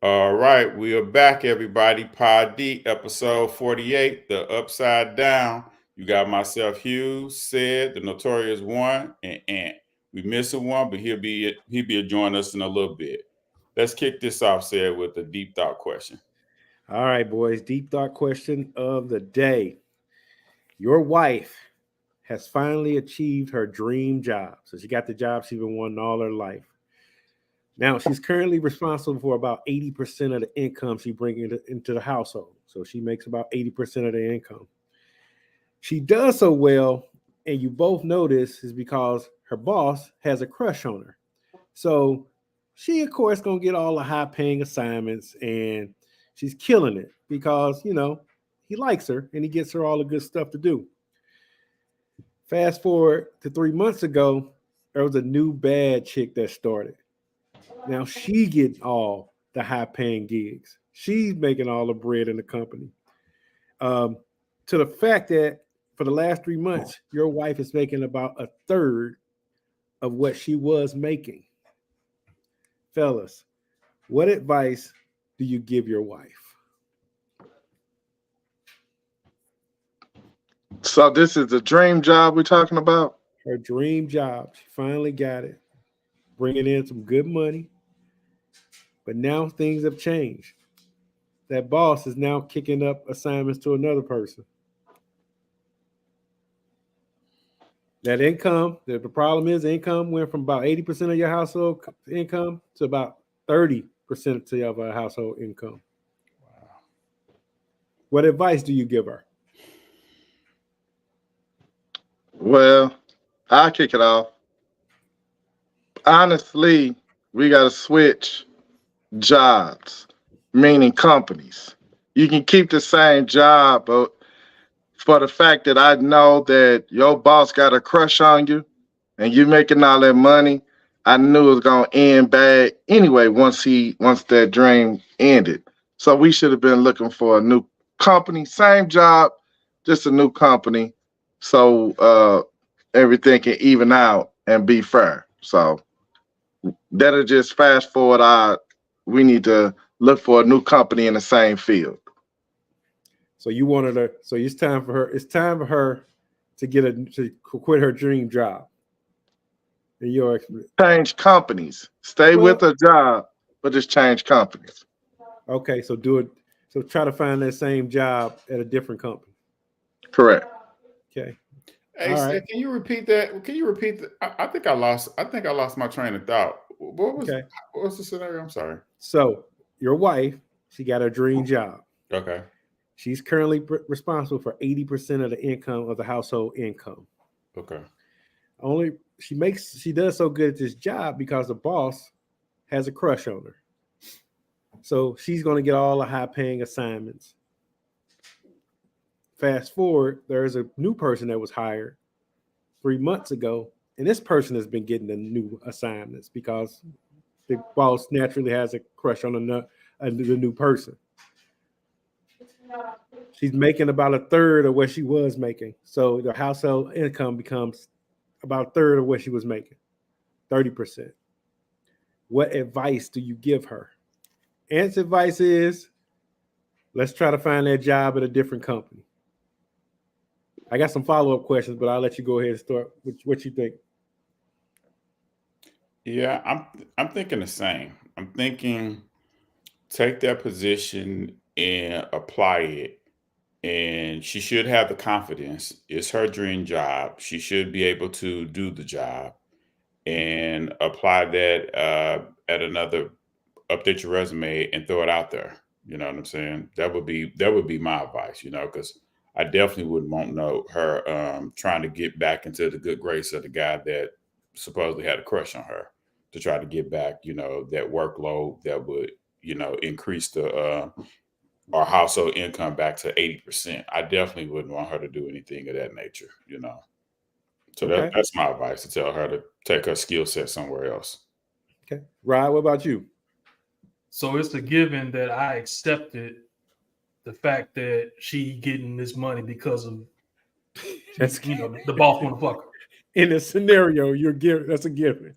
All right, we are back, everybody. Pod D, episode 48, The Upside Down. You got myself, Hugh, Said, the Notorious One, and Ant. We missing one, but he'll be joining us in a little bit. Let's kick this off, Said, with a deep thought question. All right, boys. Deep thought question of the day. Your wife has finally achieved her dream job. So she got the job she's been wanting all her life. Now she's currently responsible for about 80% of the income she brings into the household. So she makes about 80% of the income. She does so well, and you both know this is because her boss has a crush on her. So she, of course, gonna get all the high-paying assignments, and she's killing it because he likes her and he gets her all the good stuff to do. Fast forward to 3 months ago, there was a new bad chick that started. Now she getting all the high-paying gigs. She's making all the bread in the company. To the fact that for the last 3 months, your wife is making about a third of what she was making. Fellas, what advice do you give your wife? So this is the dream job we're talking about? Her dream job. She finally got it, bringing in some good money. But now things have changed. That boss is now kicking up assignments to another person. That income, the problem is income went from about 80% of your household income to about 30% of our household income. Wow. What advice do you give her? Well, I'll kick it off. Honestly, we got to switch jobs, meaning companies. You can keep the same job, but for the fact that I know that your boss got a crush on you and you making all that money, I knew it was gonna end bad anyway once that dream ended. So we should have been looking for a new company, same job, just a new company, so everything can even out and be fair. So that'll just fast forward. We need to look for a new company in the same field. So you wanted her. So it's time for her. It's time for her to quit her dream job. In your change companies. Stay with a job, but just change companies. Okay, so do it. So try to find that same job at a different company. Correct. Okay. Hey, Sid, can you repeat that? Can you repeat that? I think I lost my train of thought. What was the scenario? I'm sorry. So your wife, she got her dream job. Okay. She's currently responsible for 80% of the income of the household income. Okay. She does so good at this job because the boss has a crush on her. So she's going to get all the high-paying assignments. Fast forward, there's a new person that was hired 3 months ago, and this person has been getting the new assignments because the boss naturally has a crush on the new person. She's making about a third of what she was making. So the household income becomes about a third of what she was making, 30%. What advice do you give her? Ant's advice is, let's try to find that job at a different company. I got some follow-up questions, but I'll let you go ahead and start. What you think? Yeah, I'm thinking the same. I'm thinking take that position and apply it. And she should have the confidence. It's her dream job. She should be able to do the job and apply that at another, update your resume and throw it out there. You know what I'm saying? That would be my advice, because I definitely wouldn't want her trying to get back into the good grace of the guy that supposedly had a crush on her, to try to get back, that workload that would, increase our household income back to 80%. I definitely wouldn't want her to do anything of that nature, So Okay. that's my advice, to tell her to take her skill set somewhere else. Okay. Ryan, what about you? So it's a given that I accepted the fact that she getting this money because of the boss want to fuck her. In a scenario, that's a given.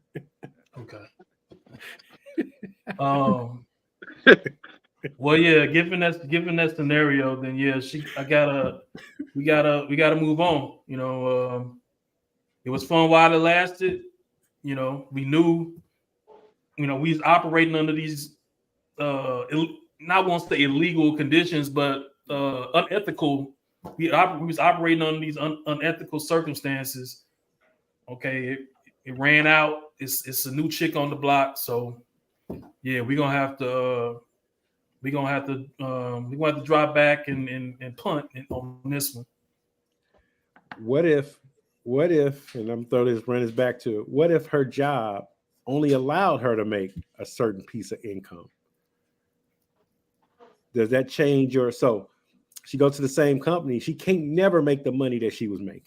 Okay. Well, yeah, given that scenario, then yeah, we gotta move on. It was fun while it lasted. We knew, we was operating under these not want to say illegal conditions, but unethical. We was operating under these unethical circumstances. Okay, it ran out. It's a new chick on the block, so yeah, we're gonna have to drop back and punt on this one. What if, and I'm throwing this Brandon's back to it, what if her job only allowed her to make a certain piece of income? Does that change your, so she goes to the same company, she can't never make the money that she was making.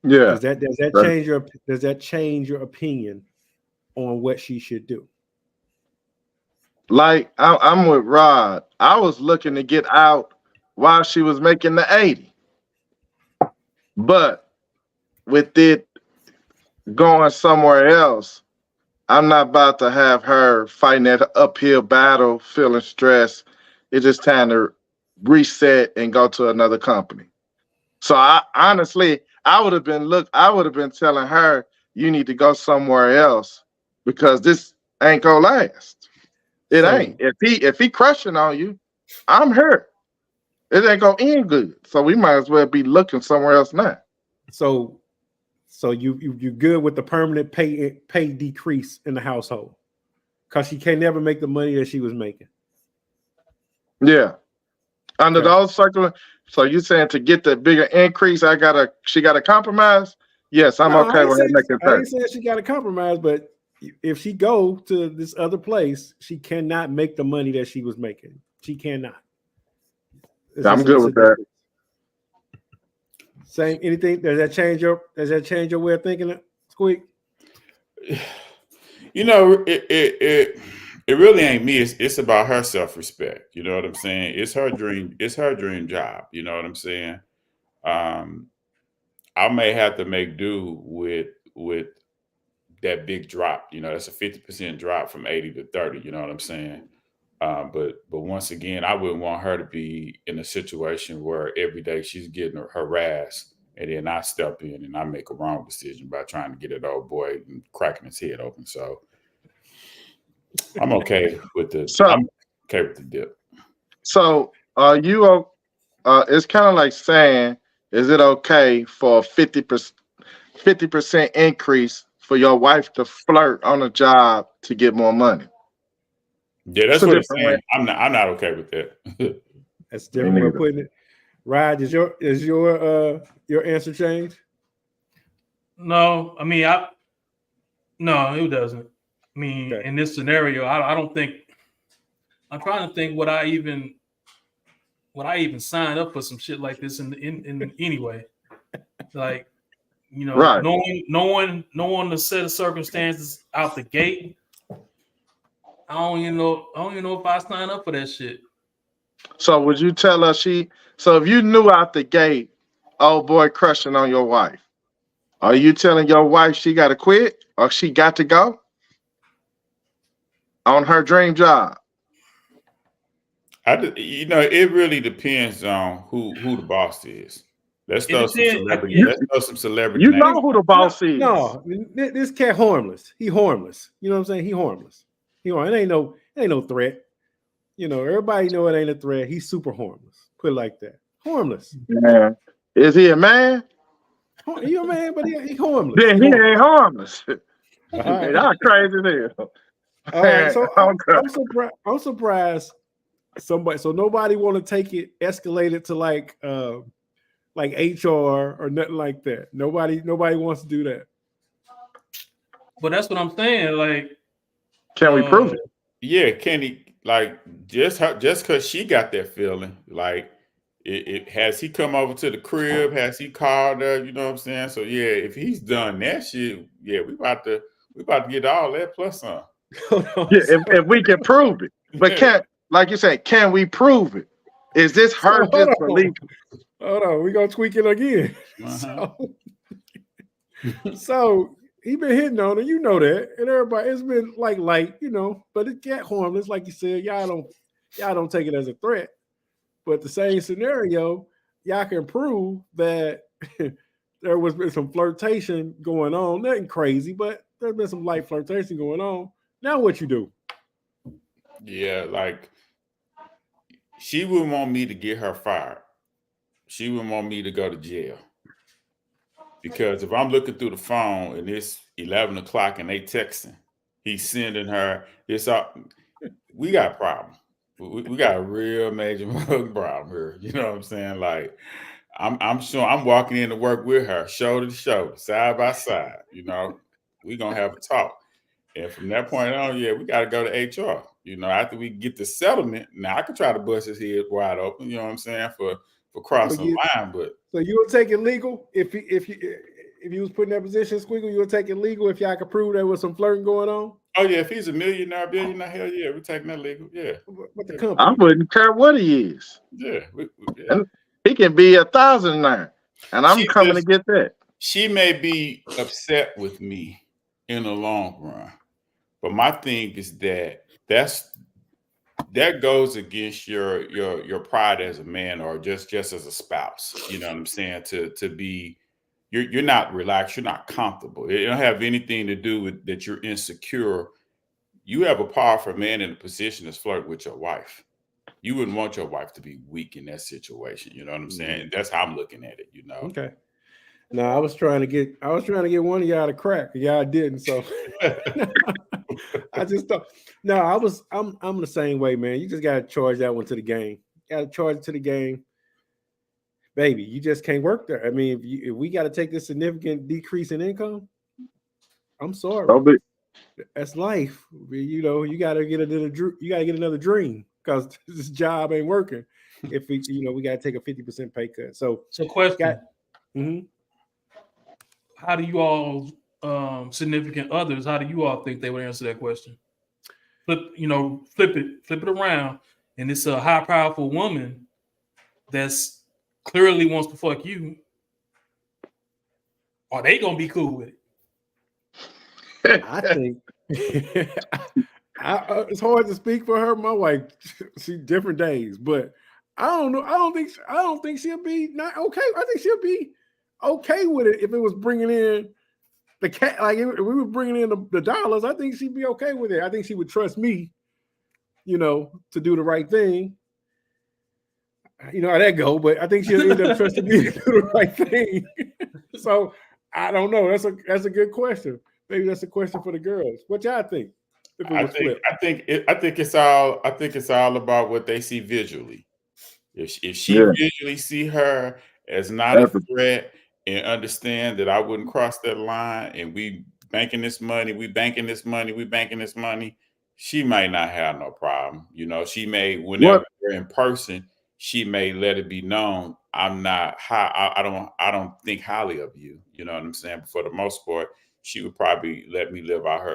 Yeah. Does that change your opinion on what she should do? Like I'm with Rod. I was looking to get out while she was making the 80. But with it going somewhere else, I'm not about to have her fighting that uphill battle, feeling stressed. It's just time to reset and go to another company. So I honestly, I would have been telling her, you need to go somewhere else because this ain't gonna last. It ain't. If he crushing on you, I'm hurt. It ain't gonna end good. So we might as well be looking somewhere else now. So you good with the permanent pay decrease in the household because she can't never make the money that she was making. Yeah. Under those circumstances, so you saying to get the bigger increase, she gotta compromise? Yes, I'm okay with her making 30. I ain't saying she got to compromise, but if she go to this other place, she cannot make the money that she was making. She cannot. I'm good with that. Same. Anything? Does that change your way of thinking, Squeak? It really ain't me. It's about her self-respect. You know what I'm saying? It's her dream. It's her dream job. You know what I'm saying? I may have to make do with that big drop. That's a 50% drop from 80 to 30. You know what I'm saying? But once again, I wouldn't want her to be in a situation where every day she's getting harassed, and then I step in and I make a wrong decision by trying to get that old boy and cracking his head open. So I'm okay with the dip. So you it's kind of like saying, is it okay for 50% increase for your wife to flirt on a job to get more money? Yeah, that's what I'm saying. I'm not okay with that. That's a different way of putting it. Rod, is your answer changed? No, I mean, no, it doesn't. I mean, in this scenario, I don't think. I'm trying to think would I even sign up for some shit like this in anyway. Like, right. knowing the set of circumstances out the gate. I don't even know if I sign up for that shit. So would you tell her so if you knew out the gate, old boy crushing on your wife, are you telling your wife she got to quit or she got to go on her dream job? It really depends on who the boss is. Let's throw some celebrity. Let's throw some celebrity. You know who the boss is. No, this cat harmless. He harmless. You know what I'm saying? He harmless. It ain't no threat. Everybody know it ain't a threat. He's super harmless. Put it like that. Harmless. Man. Is he a man? He a man, but he harmless. Then he ain't harmless. That's crazy there. All right, so I'm surprised somebody. So nobody want to take it, escalate it to like HR or nothing like that. Nobody wants to do that. But that's what I'm saying. Like, can we prove it? Yeah, can he? Like, just because she got that feeling, like, it has he come over to the crib? Has he called her? You know what I'm saying? So yeah, if he's done that shit, yeah, we about to get all that plus some. If we can prove it, but like you said, can we prove it? Is this her disbelief? Hold on, we gonna tweak it again. So he been hitting on her, you know that, and everybody it's been like light, but it got harmless, like you said. Y'all don't take it as a threat, but the same scenario, y'all can prove that there was been some flirtation going on, nothing crazy, but there's been some light flirtation going on. Now what you do? Yeah, like she would want me to get her fired. She would want me to go to jail. Because if I'm looking through the phone and it's 11 o'clock and they texting, he's sending her this up. We got a problem. We got a real major problem here. You know what I'm saying? Like, I'm sure I'm walking into work with her, shoulder to shoulder, side by side. We're gonna have a talk. And from that point on, yeah, we got to go to HR. After we get the settlement, now I could try to bust his head wide open. You know what I'm saying, for crossing the line. But so you would take it legal if you was put in that position, Squiggle. You would take it legal if y'all could prove there was some flirting going on. Oh yeah, if he's a millionaire, billionaire, hell yeah, we're taking that legal. Yeah. But the company, I wouldn't care what he is. Yeah. And he can be 1,009, and I'm coming to get that. She may be upset with me in the long run, but my thing is that goes against your pride as a man or just as a spouse. You know what I'm saying? To be you're not relaxed, you're not comfortable. It don't have anything to do with that you're insecure. You have a powerful man in a position that's flirting with your wife. You wouldn't want your wife to be weak in that situation. You know what I'm saying? That's how I'm looking at it, Okay. No, I was trying to get one of y'all to crack. Y'all didn't, so I just thought. No, I'm the same way, man. You just gotta charge that one to the game. Gotta charge it to the game. Baby, you just can't work there. I mean, if we got to take this significant decrease in income, I'm sorry. That's life. You got to get another dream because this job ain't working. If we got to take a 50% pay cut. So question. How do you all significant others? How do you all think they would answer that question? Flip it around, and it's a high, powerful woman that's clearly wants to fuck you. Are they gonna be cool with it? I think it's hard to speak for her. My wife, she different days, but I don't know. I don't think she'll be not okay. I think she'll be okay with it if it was bringing in the cat. Like if we were bringing in the dollars, I think she'd be okay with it. I think she would trust me, to do the right thing. You know how that go, but I think she'll end up trusting me to do the right thing. So I don't know. That's a good question. Maybe that's a question for the girls. What y'all think? I think it's all about what they see visually. If she visually see her as not a threat and understand that I wouldn't cross that line, and we banking this money, she might not have no problem. She may, whenever we're in person, she may let it be known I'm not high. I don't think highly of you. You know what I'm saying? But for the most part, she would probably let me live out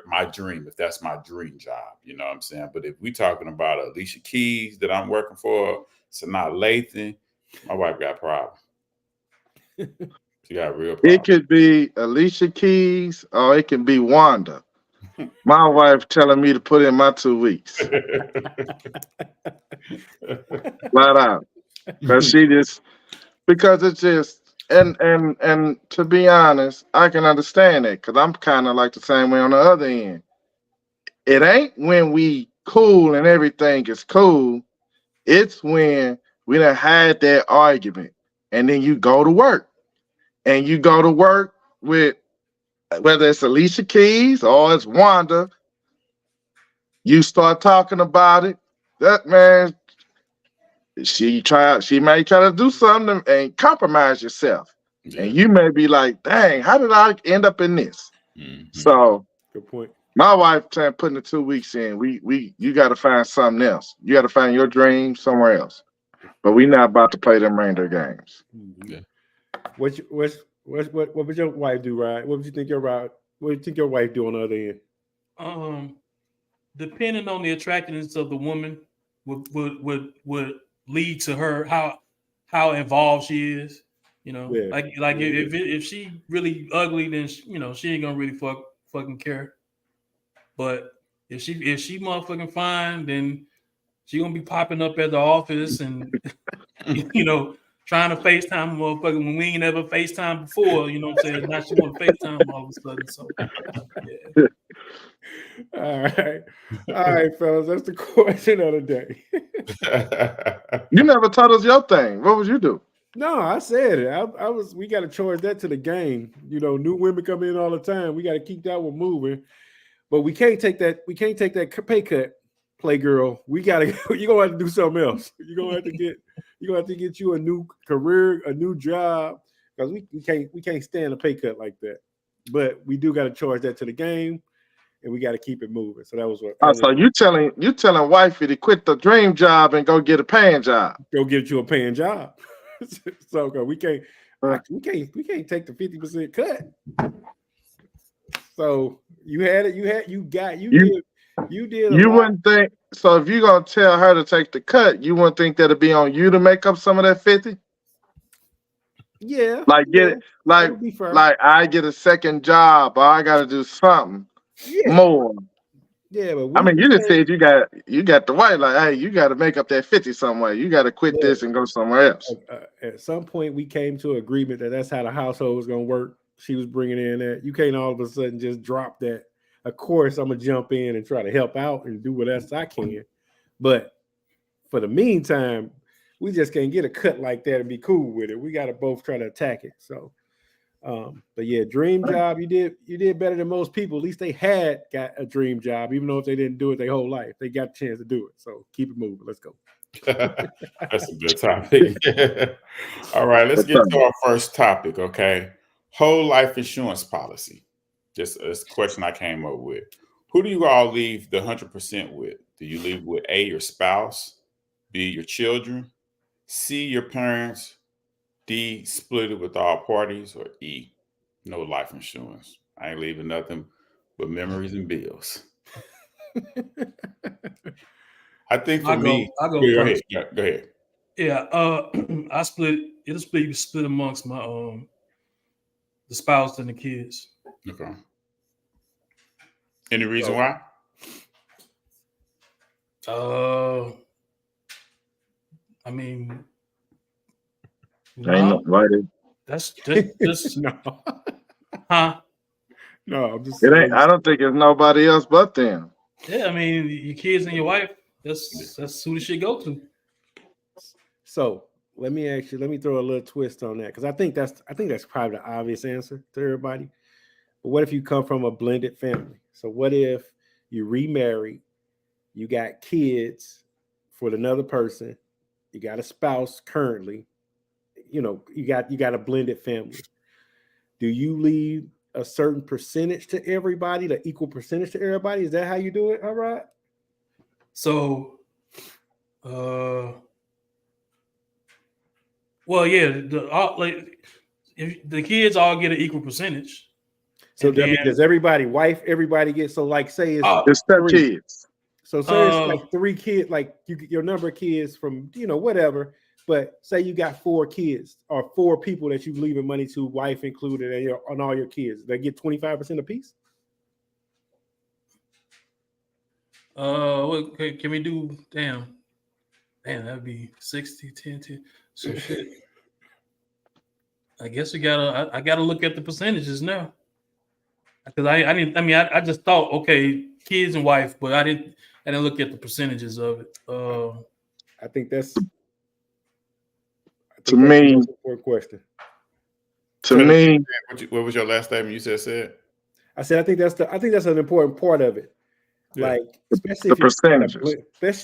my dream if that's my dream job. You know what I'm saying? But if we talking about Alicia Keys that I'm working for, Sanaa Lathan, my wife got a problem. She got a real problem. It could be Alicia Keys or it can be Wanda. My wife telling me to put in my 2 weeks. Flat out. Because it's just and to be honest, I can understand it because I'm kind of like the same way on the other end. It ain't when we cool and everything is cool. It's when we done had that argument and then you go to work. And you go to work with whether it's Alicia Keys or it's Wanda, you start talking about it. That man, she may try to do something and compromise yourself. Yeah. And you may be like, dang, how did I end up in this? Mm-hmm. So good point. My wife putting the 2 weeks in, you gotta find something else. You gotta find your dream somewhere else. But we're not about to play them reindeer games. Yeah. What would your wife do, Ryan? What would you think your wife do on the other end? Depending on the attractiveness of the woman would lead to her how involved she is. You know, Yeah. like if she really ugly, then she ain't gonna really fucking care. But if she motherfucking fine, then she gonna be popping up at the office and trying to FaceTime a motherfucker when we ain't ever FaceTime before. You know what I'm saying? Now she want to FaceTime all of a sudden. So yeah. All right, fellas. That's the question of the day. You never told us your thing. What would you do? No, I said it. I was. We got to charge that to the game. New women come in all the time. We got to keep that one moving. But we can't take that. We can't take that pay cut, Playgirl. We gotta. You're gonna have to do something else. You're gonna have to get. You're gonna have to get you a new career, a new job, because we can't stand a pay cut like that. But we do got to charge that to the game, and we got to keep it moving. So that was what. So you telling wifey to quit the dream job and go get a paying job? Go get you a paying job. So we can't take the 50% cut. So you had it. You did. You wouldn't think so. If you're gonna tell her to take the cut, you wouldn't think that'd be on you to make up some of that 50. Yeah. Like get it. Like I get a second job, or I got to do something more. Yeah, but you just said you got the white. Like, hey, you got to make up that 50 somewhere. You got to quit this and go somewhere else. At some point, we came to an agreement that that's how the household was gonna work. She was bringing in that. You can't all of a sudden just drop that. Of course, I'm gonna jump in and try to help out and do what else I can. But for the meantime, we just can't get a cut like that and be cool with it. We got to both try to attack it. So, but yeah, dream job. You did better than most people. At least they got a dream job, even though if they didn't do it their whole life, they got a chance to do it. So keep it moving. Let's go. That's a good topic. All right, let's get to our first topic. Okay, whole life insurance policy. Just a question I came up with. Who do you all leave the 100% with? Do you leave with A, your spouse, B, your children, C, your parents, D, split it with all parties, or E, no life insurance? I ain't leaving nothing but memories and bills. I think for me, I'll go ahead. first. Yeah, go ahead. Yeah, it'll split amongst my the spouse and the kids. Okay. Any reason why? I mean, no. That's just no. Huh? No, I'm just. It ain't. I don't think it's nobody else but them. Yeah, I mean, your kids and your wife. That's who the shit go to. So let me throw a little twist on that, because I think that's probably the obvious answer to everybody. But what if you come from a blended family? So what if you remarried, you got kids for another person, you got a spouse currently, you got a blended family. Do you leave a certain percentage to everybody, the equal percentage to everybody? Is that how you do it? All right. So, well, yeah, if the kids all get an equal percentage. So does everybody get, so like say it's 3 kids. So say it's like 3 kids, like your number of kids from whatever, but say you got 4 kids or 4 people that you leaving money to, wife included, and on all your kids, they get 25% apiece. Can we do damn, that'd be 60, 10, 10. So shit. I guess I gotta look at the percentages now. Because I just thought, okay, kids and wife, but I didn't look at the percentages of it. I think that's the most important question. To me, what was your last statement you said? I said I think that's an important part of it. Yeah. Like especially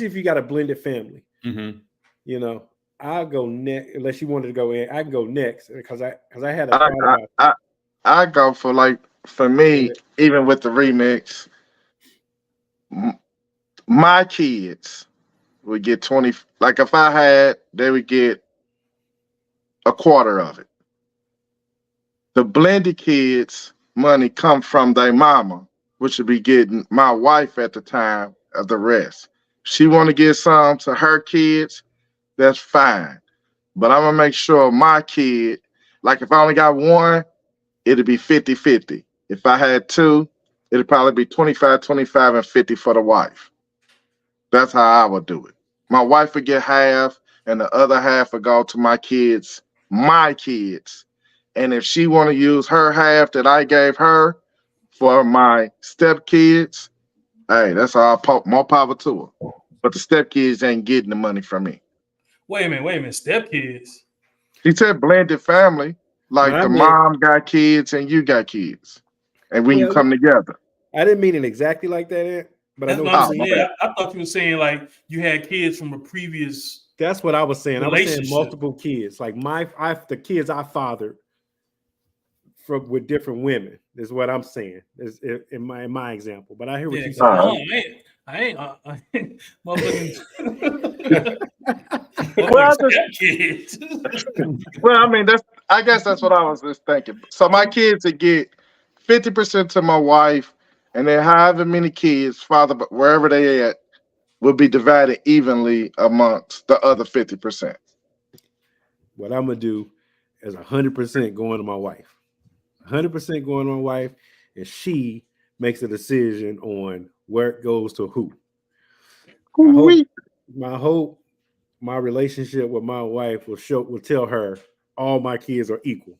if you got a blended family. Mm-hmm. I'll go next unless you wanted to go in. I can go next because I had a thought about I go for me, even with the remix, my kids would get 20. Like if I had, they would get a quarter of it. The blended kids' money come from their mama, which would be getting my wife at the time of the rest. She want to give some to her kids, that's fine. But I'm gonna make sure my kid Like if I only got one, it'd be 50-50. If I had two, it'd probably be 25-25 and 50 for the wife. That's how I would do it. My wife would get half, and the other half would go to my kids, my kids. And if she want to use her half that I gave her for my stepkids, hey, that's all more power to her. But the stepkids ain't getting the money from me. Wait a minute, stepkids. She said blended family, When like I the meant, mom got kids and you got kids. And when you well, come together. I didn't mean it exactly like that, Ant, but I That's know what what I'm you're Oh, saying. my saying. bad. I thought you were saying like you had kids from a previous That's what I was saying. I was saying relationship. multiple kids. Like the kids I fathered from with different women is what I'm saying. Is in my example. But I hear what Yeah, you're come saying. on. I ain't motherfucking Well, stepkids. I mean, I guess that's what I was just thinking. So my kids would get 50% to my wife, and then however many kids, father, but wherever they at, will be divided evenly amongst the other 50%. What I'm gonna do is 100% going to my wife. 100% going to my wife, and she makes a decision on where it goes to who. Ooh-wee. I hope my relationship with my wife will tell her all my kids are equal,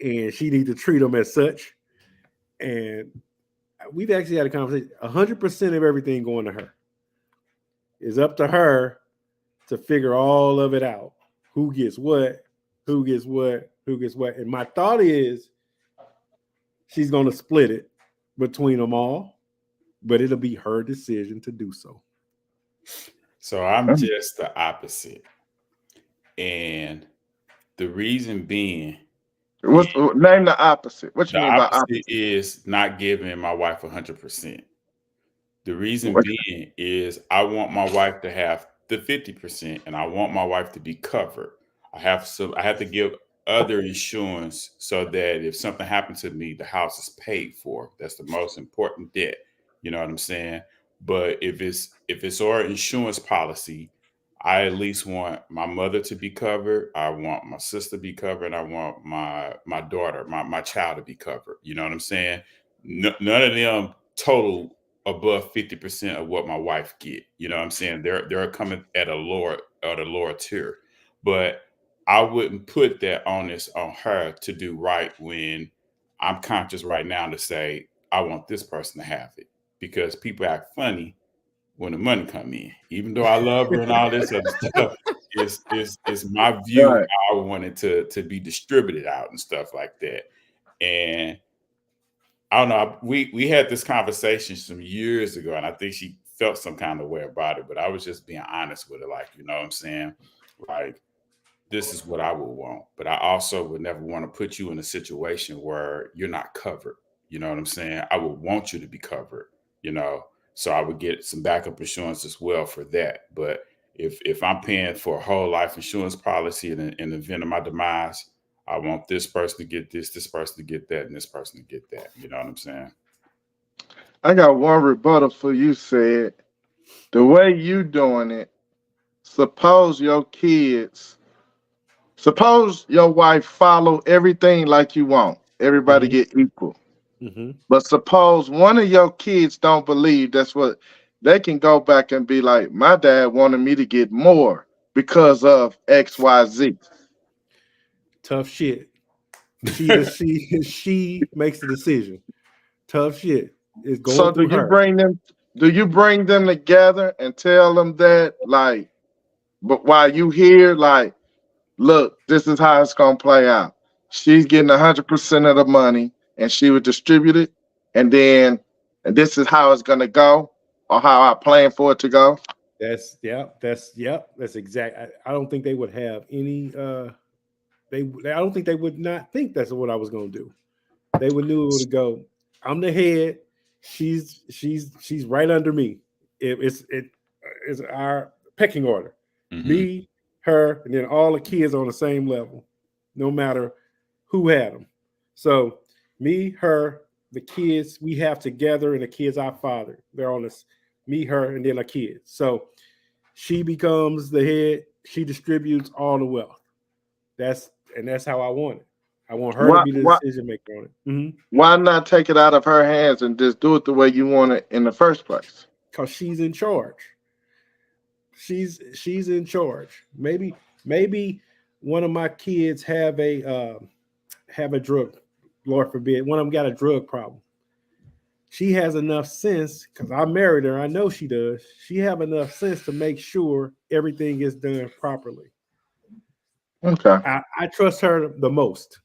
and she needs to treat them as such. And we've actually had a conversation. 100% of everything going to her. It's up to her to figure all of it out. Who gets what? Who gets what? Who gets what? And my thought is she's going to split it between them all, but it'll be her decision to do so. So I'm just the opposite. And the reason being, Name the opposite. What the you mean by opposite opposite? is not giving my wife 100%. The reason What- being is I want my wife to have the 50% and I want my wife to be covered. I have to give other insurance so that if something happens to me, the house is paid for. That's the most important debt. You know what I'm saying? But if it's our insurance policy, I at least want my mother to be covered. I want my sister to be covered. I want my daughter, my child to be covered. You know what I'm saying? None of them total above 50% of what my wife get. You know what I'm saying? They're coming at a lower tier. But I wouldn't put that onus on her to do right when I'm conscious right now to say I want this person to have it. Because people act funny when the money come in. Even though I love her and all this other stuff, it's my view Right. how I want it to be distributed out and stuff like that. And I don't know. We had this conversation some years ago, and I think she felt some kind of way about it. But I was just being honest with her, like, you know what I'm saying? Like, this is what I would want. But I also would never want to put you in a situation where you're not covered. You know what I'm saying? I would want you to be covered, you know. So I would get some backup insurance as well for that. But if I'm paying for a whole life insurance policy in the event of my demise, I want this person to get this person to get that, and this person to get that. You know what I'm saying? I got one rebuttal for you, said. The way you doing it, suppose your wife follow everything like you want. Everybody Mm-hmm. get equal. Mm-hmm. But suppose one of your kids don't believe that's what they can go back and be like, my dad wanted me to get more because of XYZ. Tough shit. She makes the decision. Tough shit. It's So going through her. do you bring them together and tell them that, like, but while you here, like, look, this is how it's gonna play out. She's getting 100% of the money and she would distribute it, and this is how it's gonna go, or how I plan for it to go. That's exact. I don't think they would have any I don't think they would not think that's what I was gonna do. They would knew it would go. I'm the head. She's right under me. It's our pecking order. Mm-hmm. Me, her, and then all the kids on the same level, no matter who had them. So me, her, the kids we have together, and the kids I fathered. They're on this. Me, her, and then a kid. So she becomes the head. She distributes all the wealth. That's how I want it. I want her to Why be the why decision maker on it. Mm-hmm. why not take it out of her hands and just do it the way you want it in the first place? Because she's in charge. She's in charge. Maybe one of my kids have a drug, Lord forbid, one of them got a drug problem. She has enough sense because I married her. I know she does. She have enough sense to make sure everything is done properly. Okay. I trust her the most.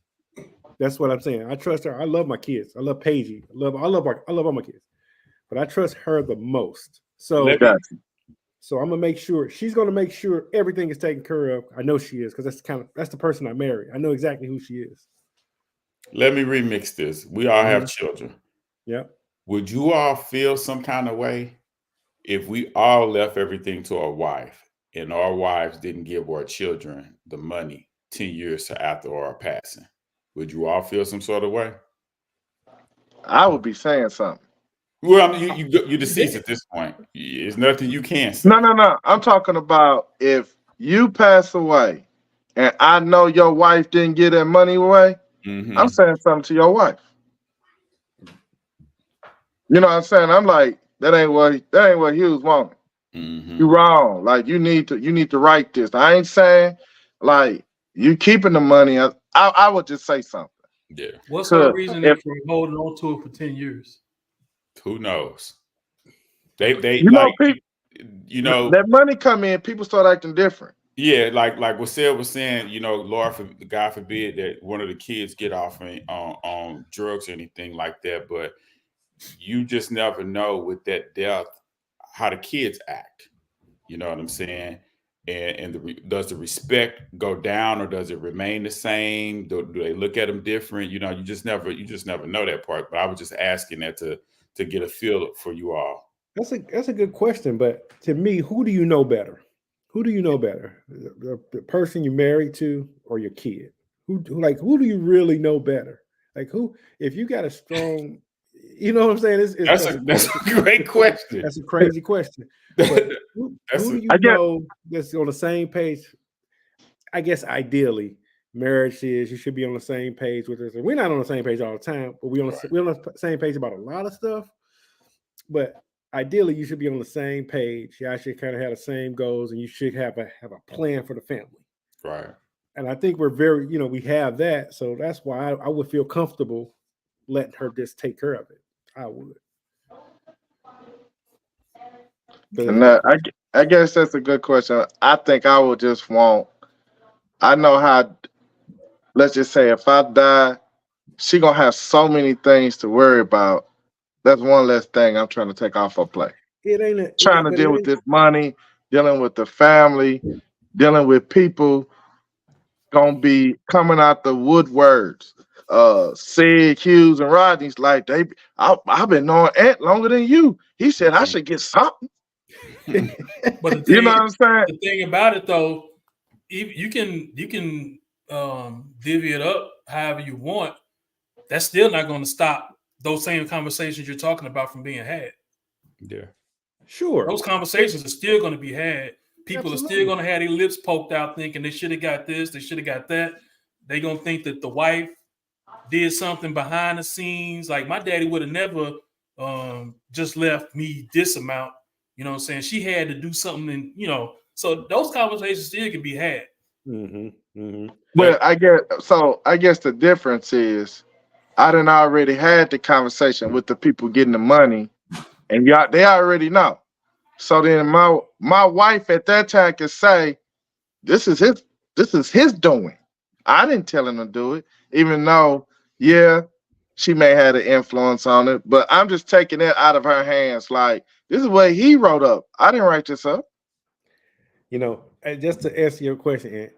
That's what I'm saying. I trust her. I love my kids. I love Paige. I love all my kids. But I trust her the most. Let So me Gotcha. so I'm gonna make sure she's gonna make sure everything is taken care of. I know she is because that's the person I marry. I know exactly who she is. let me remix this. We all have Mhm. children. Yep. Would you all feel some kind of way if we all left everything to our wife and our wives didn't give our children the money 10 years after our passing? Would you all feel some sort of way? I would be saying something. Well, I mean, you're deceased at this point. There's nothing you can No, say. no, no. I'm talking about if you pass away and I know your wife didn't get that money away, I'm Hmm. saying something to your wife. You know what I'm saying? I'm like, that ain't what Hughes wanted. You Hmm. wrong. Like you need to write this. I ain't saying like you keeping the money. I would just say something. Yeah. What's her Cause reasoning if for holding on to it for 10 years? Who knows? They you know like people you know. that money come in, people start acting different. Yeah, like what Seth was saying, Lord, God forbid that one of the kids get off on drugs or anything like that. But you just never know with that death how the kids act. You know what I'm saying? Does the respect go down or does it remain the same? Do they look at them different? You just never know that part. But I was just asking that to get a feel for you all. That's a good question. But to me, who do you know better? Who do you know better? The person you're married to or your kid? Who do you really know better? Like who if you got a strong you know what I'm saying? That's a that's a great question. That's a crazy question. But That's who a do you I get know that's on the same page? I guess ideally, marriage is you should be on the same page with us. We're not on the same page all the time, but right. we're on the same page about a lot of stuff. But ideally, you should be on the same page. You should kind of have the same goals, and you should have a plan for the family. Right. And I think we're very, we have that. So that's why I would feel comfortable letting her just take care of it. I would. But that's a and good question. I guess that's a good question. I think I would just want. I know how. Let's just say if I die, she gonna have so many things to worry about. That's one less thing I'm trying to take off her plate. It ain't a, Trying it, to but it deal with ain't. this money, dealing with the family, dealing with people gonna be coming out the woodworks. Sid, Hughes, and Rodney's like I've been knowing Ant longer than you. He said I should get something. But the You know what thing I'm saying? the thing about it though, you can divvy it up however you want. That's still not going to stop those same conversations you're talking about from being had. Yeah. Sure. Those conversations are still going to be had. People are still Absolutely. going to have their lips poked out thinking they should have got this, they should have got that. They're going to think that the wife did something behind the scenes. Like my daddy would have never just left me this amount. You know what I'm saying? She had to do something, so those conversations still can be had. Mm-hmm. Mm-hmm. Let But I guess the difference is I done already had the conversation with the people getting the money, and y'all they already know. So then my wife at that time can say, This is his doing. I didn't tell him to do it, even though, yeah, she may have an influence on it, but I'm just taking it out of her hands. Like, this is what he wrote up. I didn't write this up. And just to answer your question, Ant,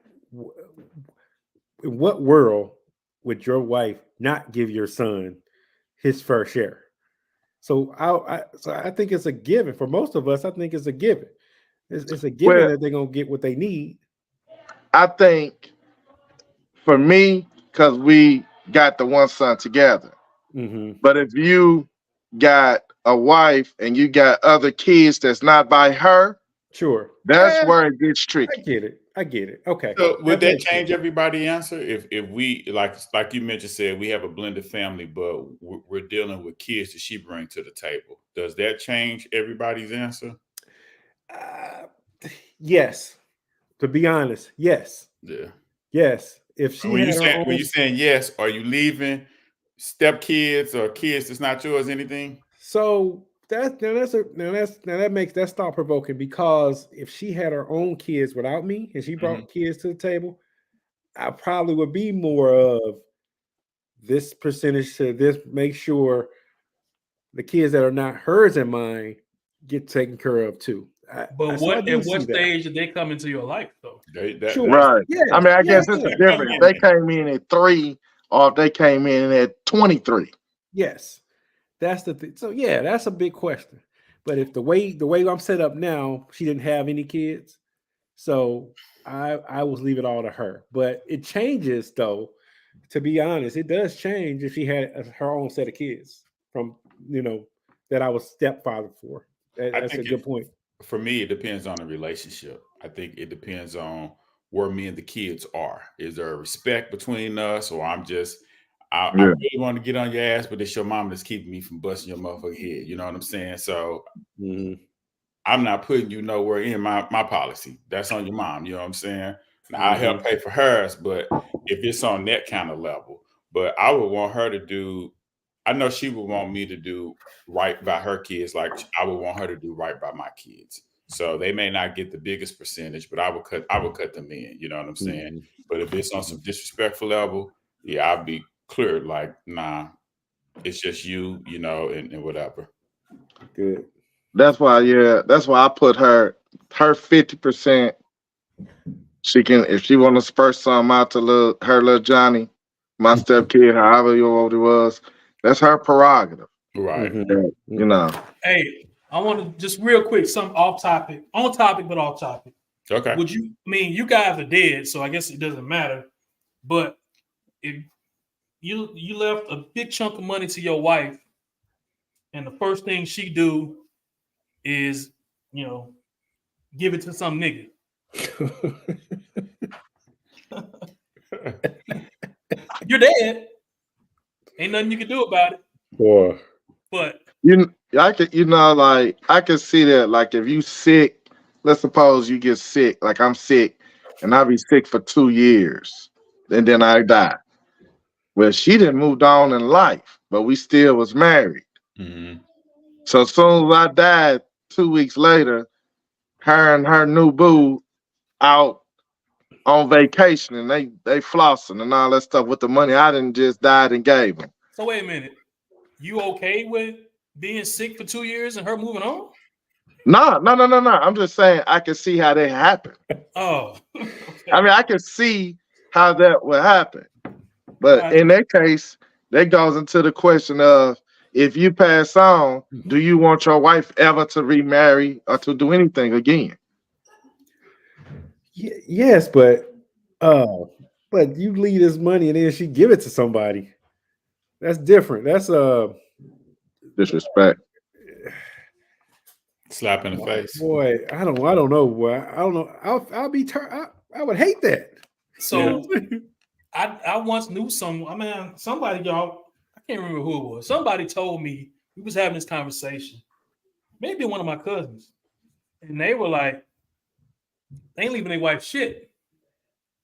in what world would your wife not give your son his fair share? So I think it's a given for most of us. I think it's a given. It's a given Well, that they're gonna get what they need. I think for me, because we got the one son together. Mm-hmm. But if you got a wife and you got other kids that's not by her, Sure. that's I where it gets tricky. get it. I get it. Okay. So would that makes change sense. everybody's answer if we like you mentioned said we have a blended family, but we're dealing with kids that she brings to the table? Does that change everybody's answer? Uh, yes. To be honest, yes. Yeah. Yes. If she had her When own. you saying yes, are you leaving step kids or kids that's not yours? Anything? So that's thought provoking because if she had her own kids without me and she Mhm. brought kids to the table, I probably would be more of this percentage to this. Make sure the kids that are not hers and mine get taken care of too. But So I what do at what see that. stage did they come into your life though? Sure. That's Right. Yeah. I mean, I Yeah. guess this is Yeah. you come different. If in. they came in at 3 or if they came in at 23. Yes. That's the thing. So yeah, that's a big question. But if the way I'm set up now, she didn't have any kids, so I will leave it all to her. But it changes though. To be honest, it does change if she had her own set of kids from that I was stepfather for. I That's a think good point. for me, it depends on the relationship. I think it depends on where me and the kids are. Is there a respect between us, or I Yeah. really want to get on your ass, but it's your mom that's keeping me from busting your motherfucking head. You know what I'm saying? So Mhm. I'm not putting you nowhere in my policy. That's on your mom. You know what I'm saying? Now I help Mhm. pay for hers, but if it's on that kind of level, but I would want her to do. I know she would want me to do right by her kids, like I would want her to do right by my kids. So they may not get the biggest percentage, but I would cut them in. You know what I'm saying? Mhm. But if it's on Mhm. some disrespectful level, yeah, I'll be clear. Like, nah, it's just you know, and whatever. Good. That's why I put her 50%. She can if she wanna spur something out to her little Johnny, my stepkid, however old he was, that's her prerogative. Right. Mhm. You know. Hey, I want to just real quick, some off topic, on topic but off topic. Okay. Would you? I mean, you guys are dead, so I guess it doesn't matter. But if you left a big chunk of money to your wife, and the first thing she do is, you know, give it to some nigga. You're dead. Ain't nothing you can do about it. Boy. But I could like I could see that like if you sick, let's suppose you get sick, like I'm sick, and I'll be sick for 2 years, and then I die. Well, she didn't moved on in life, but we still was married. Mhm. So as soon as I died 2 weeks later, her and her new boo out on vacation and they flossing and all that stuff with the money I didn't just died and gave them. so wait a minute. You okay with being sick for 2 years and her moving on? No. I'm just saying I can see how that happen. Oh, I okay. mean, I can see how that would happen. All But right. in that case, that goes into the question of if you pass on, do you want your wife ever to remarry or to do anything again? Yes, but you leave this money and then she give it to somebody. That's different. That's Disrespect. Slap in the face. boy. I don't know. Boy. I don't know. I'll be. I would hate that. You know So what I'm saying? I once knew someone. I mean, somebody, y'all. I can't remember who it was. Somebody told me we was having this conversation. Maybe one of my cousins, and they were like, "They ain't leaving their wife shit.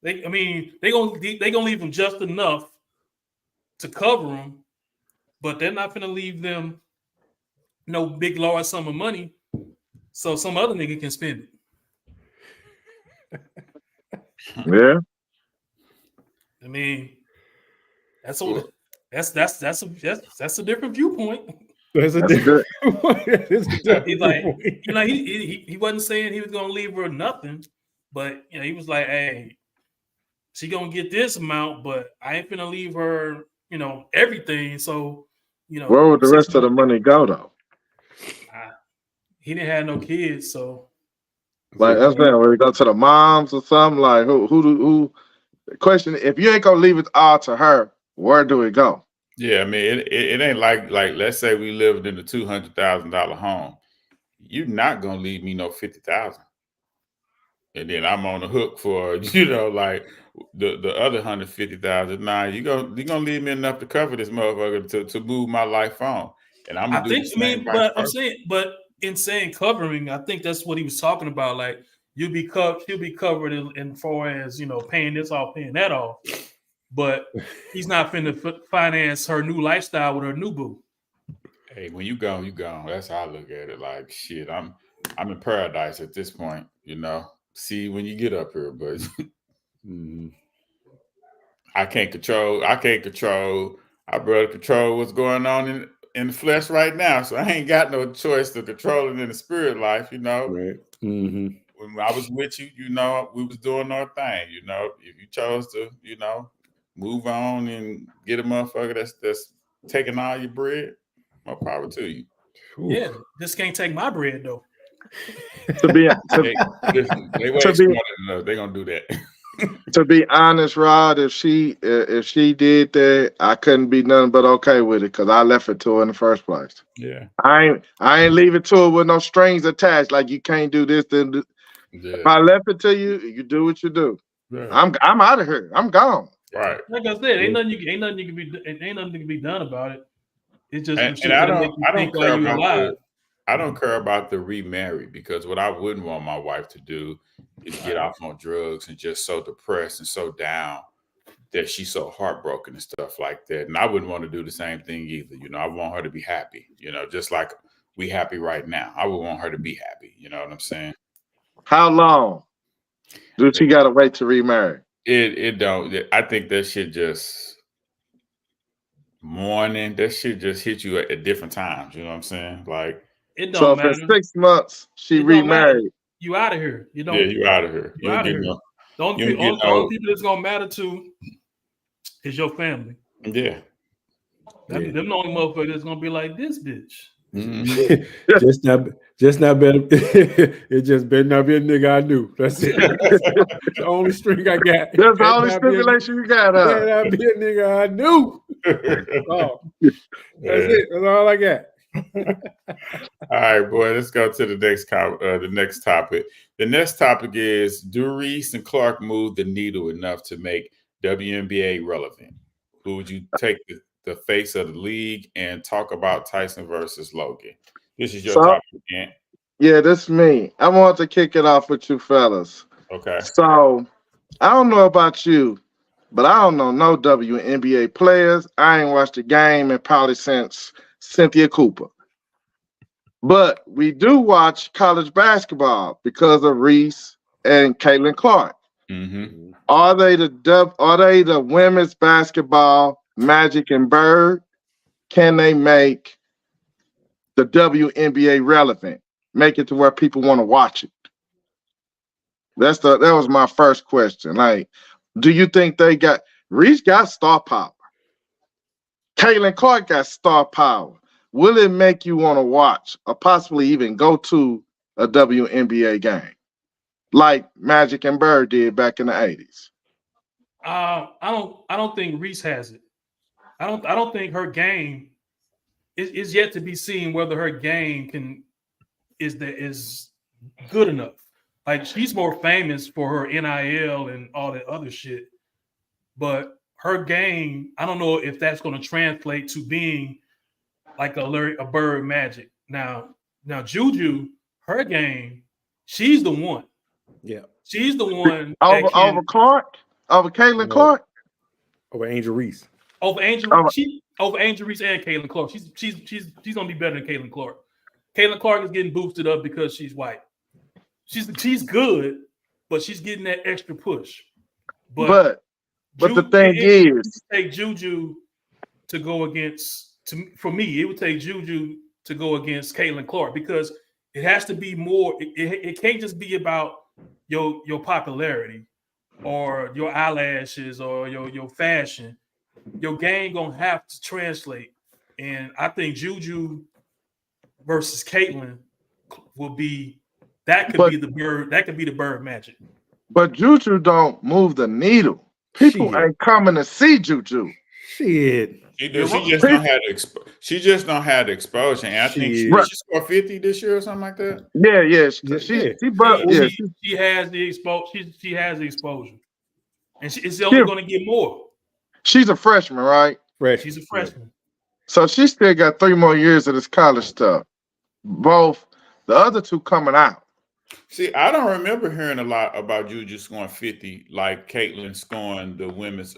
I mean, they gonna leave them just enough to cover them, but they're not gonna leave them no big large sum of money, so some other nigga can spend it." Yeah. I mean, that's Well, a that's a different viewpoint. That's a That's a different. good. It's a He's different like, point. he wasn't saying he was gonna leave her nothing, but he was like, hey, she gonna get this amount, but I ain't gonna leave her, everything. So, Where would the six rest of the months. money go though? He didn't have no kids, so Like See, that's saying, where it go to the moms or something? Like who the question, if you ain't gonna leave it all to her, where do it go? yeah, I mean, it ain't like let's say we lived in a $200,000 home. You're not gonna leave me no 50,000. and then I'm on the hook for like the other 150,000. Nah, you gonna leave me enough to cover this motherfucker to move my life on, and I'm I gonna do the think. I same mean, vice but I'm versa. saying, but in saying covering, I think that's what he was talking about. Like he'll be covered in far as paying this off, paying that off, but he's not finna finance her new lifestyle with her new boo. Hey, when you gone, you gone. That's how I look at it. Like shit, I'm in paradise at this point. See when you get up here, but I can't control. I can't control. I brother control what's going on in the flesh right now. So I ain't got no choice to control it in the spirit life. Right. Mm-hmm. When I was with you, we was doing our thing. If you chose to, move on and get a motherfucker that's taking all your bread, more power to you. Yeah, this can't take my bread though. To be They way smarter than us. They gonna do that. to be honest, Rod, if she did that, I couldn't be nothing but okay with it because I left it to her in the first place. Yeah. I ain't leave it to her with no strings attached. Like you can't do this. Then Yeah. if I left it to you, you do what you do. Yeah. I'm out of here. I'm gone. Right. Like I said, ain't nothing can be done about it. It's just And I don't care about the remarry, because what I wouldn't want my wife to do is get off on drugs and just so depressed and so down that she's so heartbroken and stuff like that. And I wouldn't want to do the same thing either. I want her to be happy, just like we happy right now. I would want her to be happy. You know what I'm saying? How long do she got to wait to remarry? It don't. I think that shit just morning. That shit just hit you at different times. You know what I'm saying? Like it don't matter. For 6 months she remarried. You out of here. You don't. Yeah, you out of here. You out of here. The only people that's gonna matter to is your family. Yeah. Them the only motherfuckers that's gonna be like this bitch. Mm-hmm. just not better. It just better not be a nigga I knew. That's it. The only string I got. That's the only stipulation you got. Better not be a nigga I knew. That's it. That's all I got. All right, boy. Let's go to the next topic. The next topic is: do Reese and Clark move the needle enough to make WNBA relevant? Who would you take the face of the league and talk about Tyson versus Logan? This is your topic again. Yeah, that's me. I want to kick it off with you fellas. Okay. So I don't know about you, but I don't know no WNBA players. I ain't watched a game in probably since Cynthia Cooper. But we do watch college basketball because of Reese and Caitlin Clark. Mm-hmm. Are they the women's basketball Magic and Bird? Can they make the WNBA relevant? Make it to where people want to watch it? That was my first question. Like, do you think Reese got star power? Caitlin Clark got star power. Will it make you want to watch or possibly even go to a WNBA game like Magic and Bird did back in the 80s? I don't think Reese has it. I don't think her game is yet to be seen whether her game is good enough. Like, she's more famous for her NIL and all that other shit, but her game, I don't know if that's going to translate to being like a Bird Magic. Now Juju, her game, she's the one. Yeah, she's the one over Clark, over Caitlin Clark, over Angel Reese, over Angel Reese and Caitlin Clark. She's gonna be better than Caitlin Clark. Caitlin Clark is getting boosted up because she's white. She's good, but she's getting that extra push. But the thing is, take Juju to go against. For me, it would take Juju to go against Caitlin Clark, because it has to be more. It can't just be about your popularity or your eyelashes or your fashion. Your game gonna have to translate, and I think Juju versus Caitlin will be that could be the Bird Magic. But Juju don't move the needle. People ain't coming to see Juju. Shit. She just don't have She just don't have the exposure. And I think she Right. did she score 50 this year or something like that. Yeah. Yeah. She has the she has the exposure, and it's She- only going to get more. she's a freshman, right? Freshman. She's a freshman. So she still got 3 more years of this college stuff. Both the other two coming out. See, I don't remember hearing a lot about Juju scoring 50 like Caitlin scoring the women's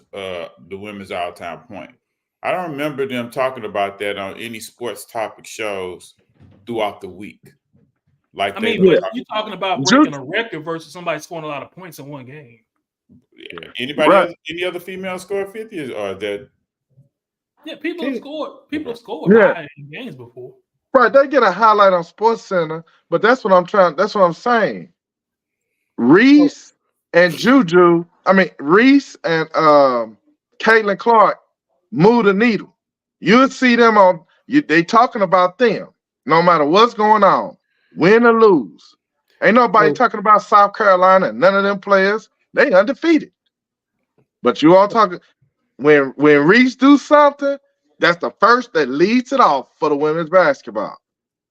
all-time point. I don't remember them talking about that on any sports topic shows throughout the week. Like I they mean, were but you're talking about Juju- breaking a record versus somebody scoring a lot of points in one game. anybody Right. else, any other female score 50 or that Yeah, people have scored Yeah. high in games before. Right, they get a highlight on Sports Center, but that's what I'm saying. Reese and Juju, Reese and Caitlin Clark move the needle. You'll see them they talking about them, no matter what's going on, win or lose. Ain't nobody talking about South Carolina, none of them players, they undefeated. But you all talking when Reese do something, that's the first that leads it off for the women's basketball.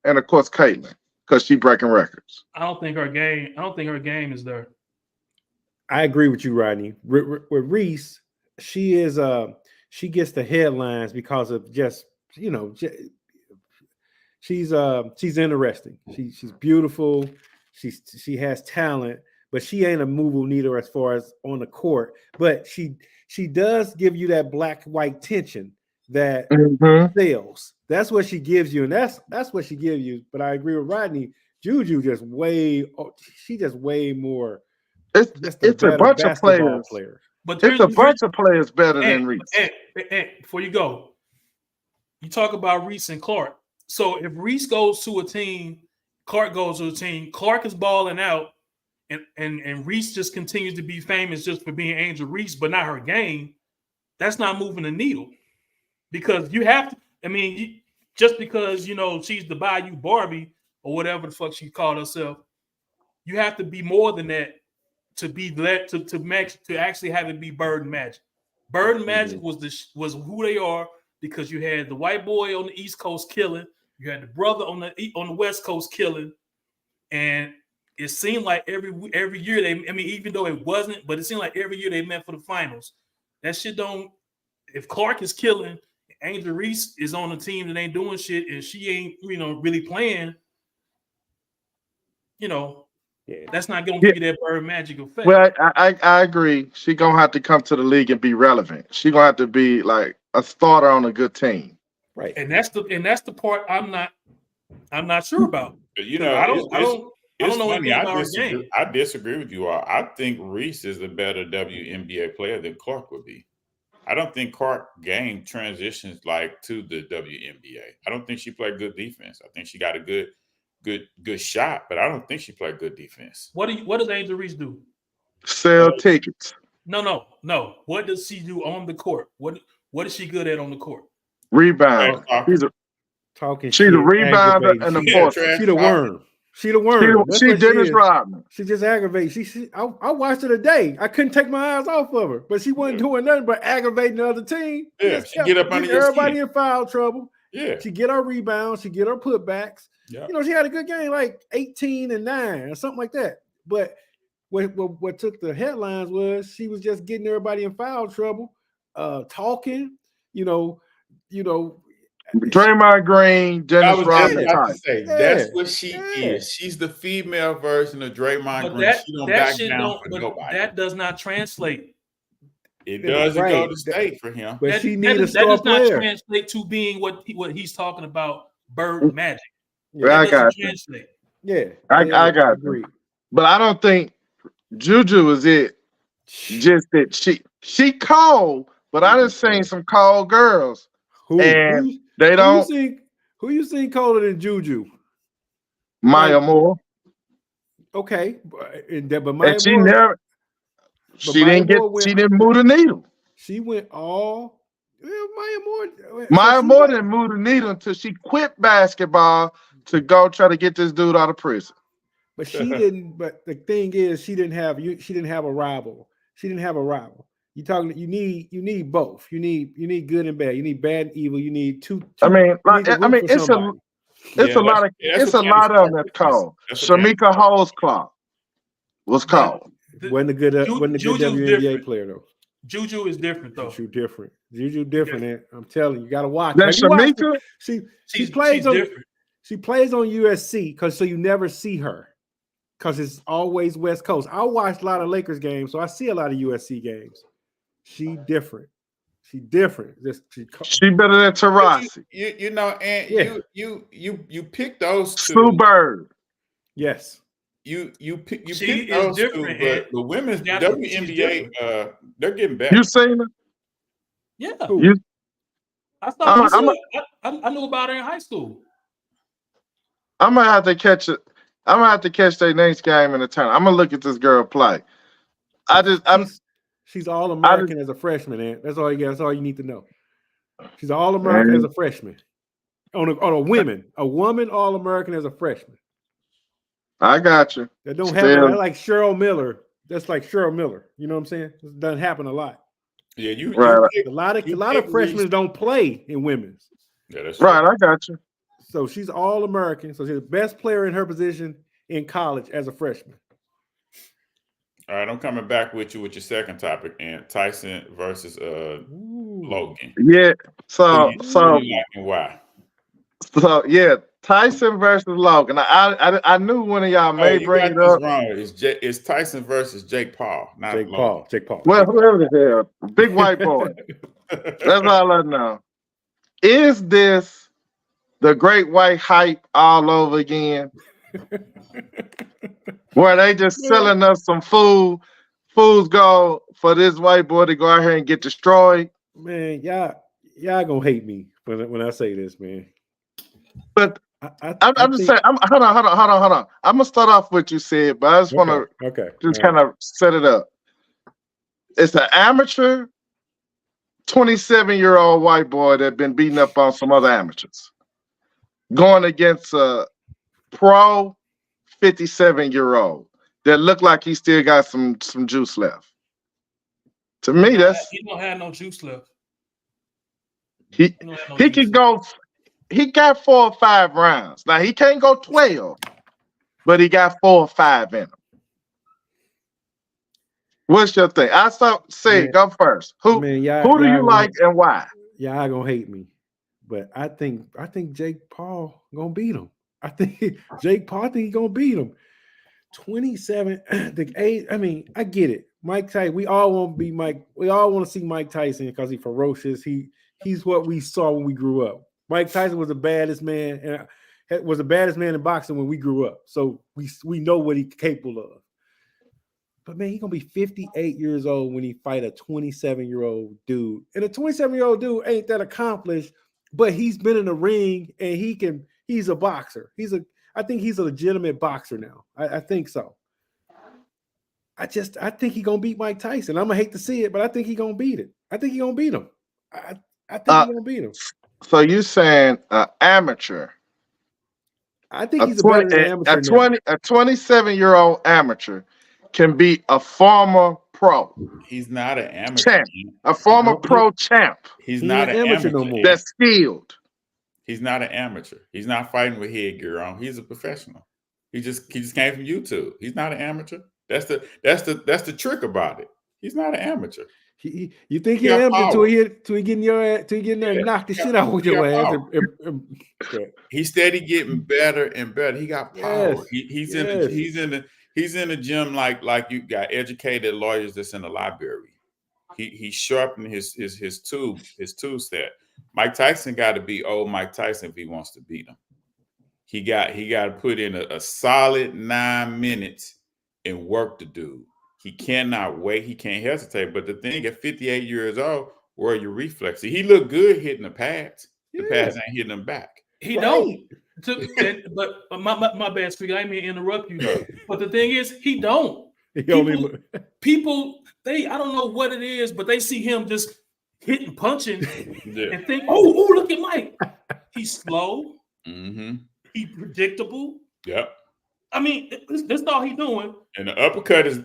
And of course, Caitlin, because she breaking records. I don't think her game is there. I agree with you, Rodney. With Reese, she is she gets the headlines because of just she's interesting. She's beautiful. She has talent, but she ain't a movable needle as far as on the court. But she does give you that black-white tension that sells. That's what she gives you, and that's what she gives you. But I agree with Rodney. Juju just way more. It's a bunch of players. But it's a bunch of players better than Reese. Before you go, you talk about Reese and Clark. So if Reese goes to a team, Clark goes to a team, Clark is balling out, and Reese just continues to be famous just for being Angel Reese, but not her game, that's not moving the needle. Because you have to, just because, she's the Bayou Barbie or whatever the fuck she called herself, you have to be more than that to be led to actually have it be Bird and Magic. Bird and Magic was who they are because you had the white boy on the East Coast killing, you had the brother on the West Coast killing, and it seemed like every year even though it wasn't, but it seemed like every year they met for the finals. That shit don't. If Clark is killing, Angel Reese is on a team that ain't doing shit, and she ain't really playing. That's not going to give you that Bird Magic effect. Well, I agree. She gonna have to come to the league and be relevant. She gonna have to be like a starter on a good team. Right. And that's the part I'm not sure about. I don't know anything about her game. I disagree with you all. I think Reese is a better WNBA player than Clark would be. I don't think Clark game transitions like to the WNBA. I don't think she played good defense. I think she got a good shot, but I don't think she played good defense. What does Angel Reese do? Sell tickets. No. What does she do on the court? What is she good at on the court? Rebound. She's a rebounder and the forcer. She the worm. She the worm. She Dennis Rodman. She just aggravates. I watched her today. I couldn't take my eyes off of her, but she wasn't doing nothing but aggravating the other team. Yeah, she get up under your everybody skin. in foul trouble. Yeah, she get her rebounds. She get her putbacks. Yeah. She had a good game, like 18-9 or something like that. But what took the headlines was she was just getting everybody in foul trouble, talking. Draymond Green, Dennis Rodman. That's what she is. She's the female version of Draymond Green. She don't back down for nobody. That does not translate. It doesn't go to state for him. But she needs a star player. That does not translate to being what he's talking about, Bird Magic. Yeah, I got you. Yeah, I got you. But I don't think Juju is it. Just that she cold, but I done seen some cold girls. They don't. Who you seen colder than Juju? Maya Moore. Okay, but Maya and she Moore, never. She didn't move the needle. She went all. Maya Moore didn't move the needle until she quit basketball to go try to get this dude out of prison. But she didn't. But the thing is, she didn't have a rival. She didn't have a rival. You need both. You need good and bad. You need bad and evil. You need two. I mean, You like, need to I root mean, for it's somebody. a lot of that's it's a what Candace lot of them Parker that's called. That's what Candace Shamika Holesclaw was But called. Wasn't a good Juju's WNBA different. player though. Juju is different though. Juju different. Man. I'm telling you, you got to watch. That Have you watched her? Shamika, She She's plays on different. she plays on USC so you never see her because it's always West Coast. I watch a lot of Lakers games, so I see a lot of USC games. She different. She different. she better than But Tarasi, you know, and Yeah. you pick those Sue two. Bird. Yes. You She pick is those two, different, but Ed. the women's She's WNBA, different. they're getting better. You seen her? Yeah. Who? You, I saw. I'm, I knew about her in high school. I'm gonna have to catch it. I'm gonna have to catch their next game in the tournament. I'm gonna look at this girl play. She's all American as a freshman, Ant. That's all you got. That's all you need to know. She's all American as a freshman. On a woman all American as a freshman. I got you. That don't happen. That's like Cheryl Miller. That's like Cheryl Miller. You know what I'm saying? It doesn't happen a lot. Yeah, A lot of freshmen don't play in women's. Yeah, that's right. I got you. So she's all American. So she's the best player in her position in college as a freshman. All right, I'm coming back with you with your second topic, and Tyson versus Logan. Yeah. So Who you like and why? So yeah, Tyson versus Logan. I knew one of y'all may bring it up. Wrong. It's Tyson versus Jake Paul, not Jake Logan. Paul. Well, whoever the hell, big white boy. That's all I know. Is this the great white hype all over again? Where they just selling us some food? Fools go for this white boy to go out here and get destroyed. Man, y'all gonna hate me when I say this, man. But I'm just saying. Hold on. I'm gonna start off with what you said, but I just want to just kind of set it up. It's an amateur 27-year-old white boy that been beating up on some other amateurs, going against a pro 57-year-old that looked like he still got some juice left. To me, he don't have no juice left. He could go. He got 4 or 5 rounds. Now he can't go 12, but he got 4 or 5 in him. What's your thing? I go first. Who do you like and why? Y'all gonna hate me, but I think Jake Paul gonna beat him. I think he gonna beat him. 27. The age. I mean, I get it. Mike Tyson. We all want to be Mike. We all want to see Mike Tyson because he's ferocious. He's what we saw when we grew up. Mike Tyson was the baddest man, and was the baddest man in boxing when we grew up. So we know what he's capable of. But man, he's gonna be 58 years old when he fight a 27-year-old dude. And a 27-year-old dude ain't that accomplished, but he's been in the ring and he's a boxer. I think he's a legitimate boxer now. I think so. I think he's gonna beat Mike Tyson. I'm gonna hate to see it, but I think he's gonna beat it. I think he's gonna beat him. I think he's gonna beat him. So you saying amateur? I think he's a better than amateur. A 27-year-old amateur can be a former pro. He's not an amateur. Champ. A former pro champ. He's not an amateur no more. That's skilled. He's not an amateur. He's not fighting with headgear on. He's a professional. He just came from YouTube. He's not an amateur. That's the trick about it. He's not an amateur. You think you're amateur till he get in there and knock the shit out with your ass. He's steady getting better and better. He got power. He's in the gym like you got educated lawyers that's in the library. He's sharpening his tool set. Mike Tyson got to be old Mike Tyson if he wants to beat him. He got to put in a solid 9 minutes and work the dude. He cannot wait. He can't hesitate. But the thing at 58 years old, where are your reflexes? He looked good hitting the pads. The pads ain't hitting him back. He don't. But my bad, speaker. I didn't mean to interrupt you. But the thing is, he don't. People, I don't know what it is, but they see him just hitting, punching, and think, oh, look at Mike. He's slow. Mm-hmm. He's predictable. Yep. I mean, that's all he's doing. And the uppercut is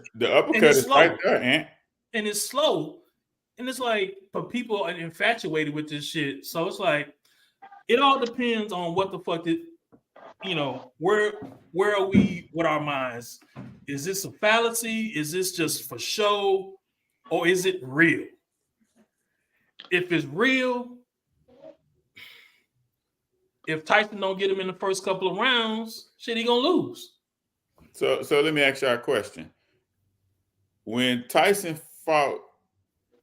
slow. right there, Ant. And it's slow. And it's like, but people are infatuated with this shit. So it's like, it all depends on what the fuck did, where are we with our minds? Is this a fallacy? Is this just for show? Or is it real? If it's real, if Tyson don't get him in the first couple of rounds, shit, he gonna lose. So let me ask you a question. When Tyson fought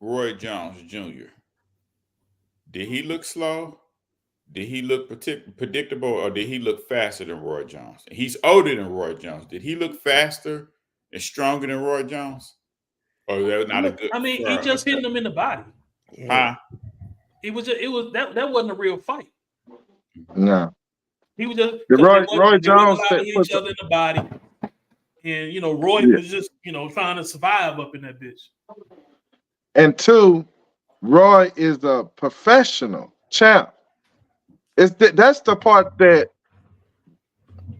Roy Jones Jr., did he look slow? Did he look predictable, or did he look faster than Roy Jones? He's older than Roy Jones. Did he look faster and stronger than Roy Jones? Or was that not a good? I mean, he just hitting him in the body. Huh? It was that wasn't a real fight. No. He was just Roy Jones hit each other in the body, and Roy was just trying to survive up in that bitch. And two, Roy is a professional champ. That's the part that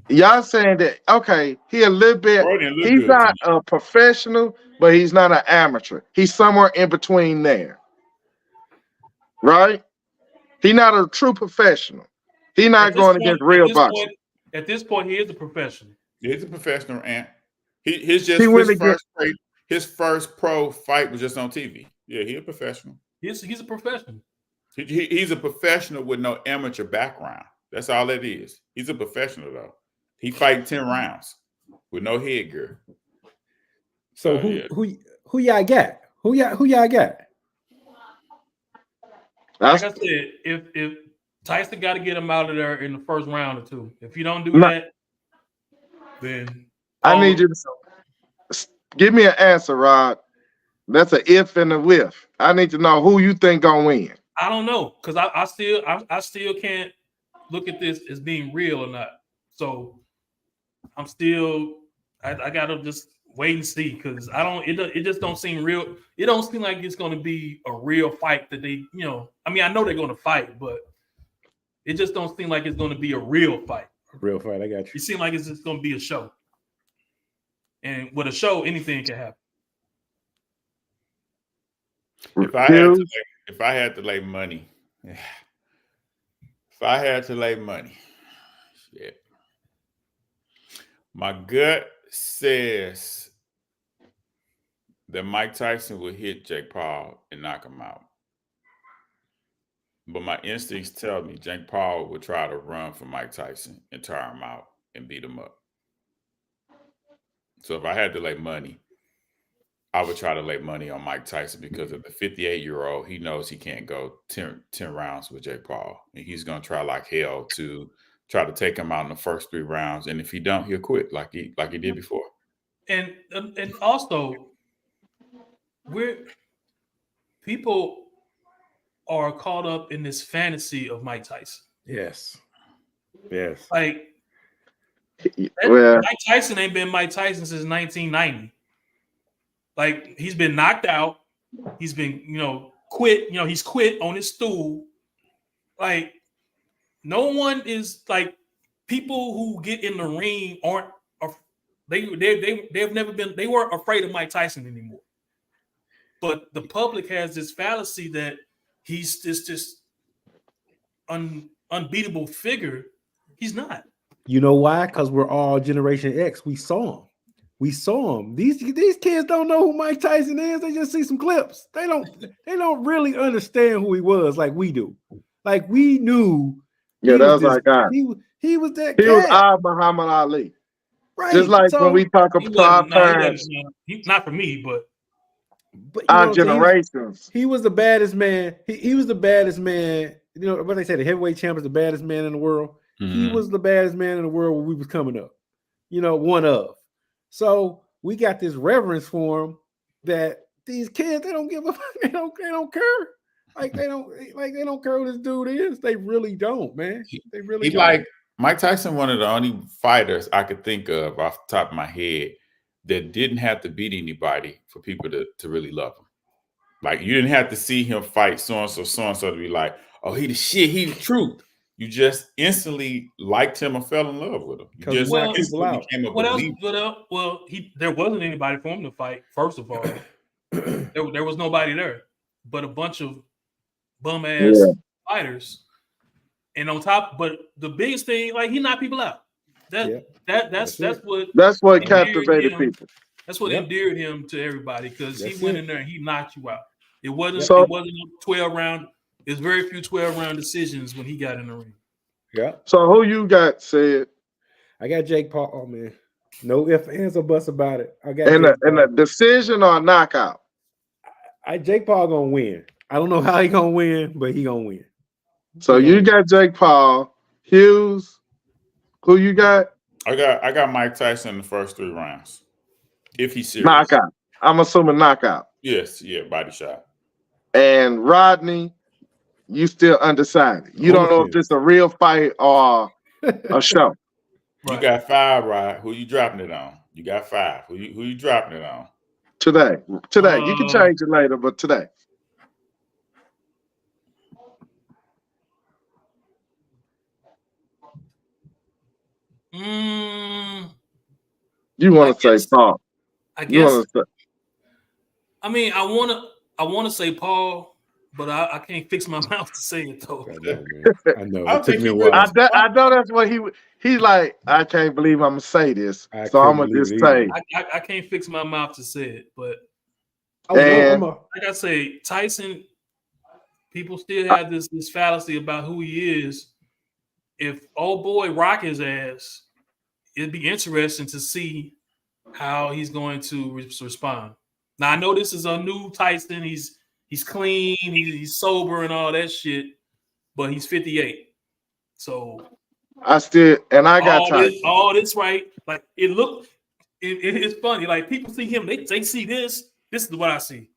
y'all saying that, okay, he a little bit, he's not a professional, but he's not an amateur. He's somewhere in between there. Right? He's not a true professional. He's not going against real boxing. At this point, he is a professional. He's a professional, and his first pro fight was just on TV. Yeah, he's a professional. He's a professional. He's a professional with no amateur background. That's all it is. He's a professional, though. He fight 10 rounds with no headgear. So who y'all got? Who y'all got? Like I said, if Tyson got to get him out of there in the first round or two. If you don't do that, then I need you to give me an answer, Rod. That's an if and a whiff. I need to know who you think gonna win. I don't know, because I still can't look at this as being real or not. So I'm still I gotta just wait and see, because it just don't seem real. It don't seem like it's gonna be a real fight that they, I mean, I know they're gonna fight, but it just don't seem like it's gonna be a real fight. Real fight, I got you. It seems like it's just gonna be a show. And with a show, anything can happen. If I had to lay money, shit. My gut says that Mike Tyson will hit Jake Paul and knock him out. But my instincts tell me Jake Paul will try to run for Mike Tyson and tire him out and beat him up. So if I had to lay money, I would try to lay money on Mike Tyson, because of the 58-year-old, he knows he can't go 10 rounds with Jake Paul. And he's going to try like hell to try to take him out in the first 3 rounds. And if he don't, he'll quit like he did before. And also, people are caught up in this fantasy of Mike Tyson. Yes. Like, Well, Mike Tyson ain't been Mike Tyson since 1990. Like, he's been knocked out. He's been, quit. He's quit on his stool. Like, no one is like, people who get in the ring they've never been. They weren't afraid of Mike Tyson anymore. But the public has this fallacy that he's this unbeatable figure. He's not. You know why? Because we're all Generation X. We saw him. These kids don't know who Mike Tyson is. They just see some clips. They don't really understand who he was like we do. Like, we knew. Yeah, that was our guy. He was that guy. He was our Muhammad Ali. Right. Just like when we talk about our parents. Not for me, but our generations. He was the baddest man. He was the baddest man. You know what they say, the heavyweight champ is the baddest man in the world. Mm-hmm. He was the baddest man in the world when we was coming up. One of. So we got this reverence for him that these kids, they don't give a fuck. They don't care. Like, they don't care who this dude is. They really don't, man. They really don't. Like Mike Tyson, one of the only fighters I could think of off the top of my head that didn't have to beat anybody for people to really love him. Like, you didn't have to see him fight so-and-so to be like, oh, he the shit, he the truth. You just instantly liked him or fell in love with him. You just instantly became a believer. There wasn't anybody for him to fight, first of all. There was nobody there. but a bunch of bum ass Yeah. fighters. And on top, but the biggest thing, like he knocked people out. Yeah. That's That's it. what That's what endeared captivated him. people. That's what Yep. endeared him to everybody because he That's went it. in there and he knocked you out. It Yep. So wasn't a 12 round. There's very few 12 round decisions when he got in the ring. Yeah. so who you got said I got Jake Paul. Oh man. No ifs, ands, or buts about it. I got in Jake a Paul. decision or a knockout? Jake Paul gonna win. I don't know how he gonna win, but he gonna win. So He you gonna got Jake Paul, Hughes. Who you got? I got Mike Tyson in the first 3 rounds. If he's serious. Knockout. I'm assuming knockout. Yes, yeah, body shot. And Rodney, you still undecided. You on don't the know if this is a real fight or a show. You Right. got 5, Rod. Who you dropping it on? You got 5. Who you dropping it on? Today. You can change it later, but today. Mm, You I want to guess. say Paul. I You guess. want to say I mean, I wanna say Paul, but I can't fix my mouth to say it though. I know, man. I know. I It took think me a he while. could. I know that's what he's like, I can't believe I'm gonna say this. I So I'm couldn't gonna just believe it say I can't fix my mouth to say it, but and like I say, Tyson. People still have this fallacy about who he is. If old boy rock his ass, it'd be interesting to see how he's going to respond. Now I know this is a new Tyson. He's clean, he's sober and all that shit, but he's 58. So I got time. all this right. Like it's funny. Like people see him, they see this. This is what I see.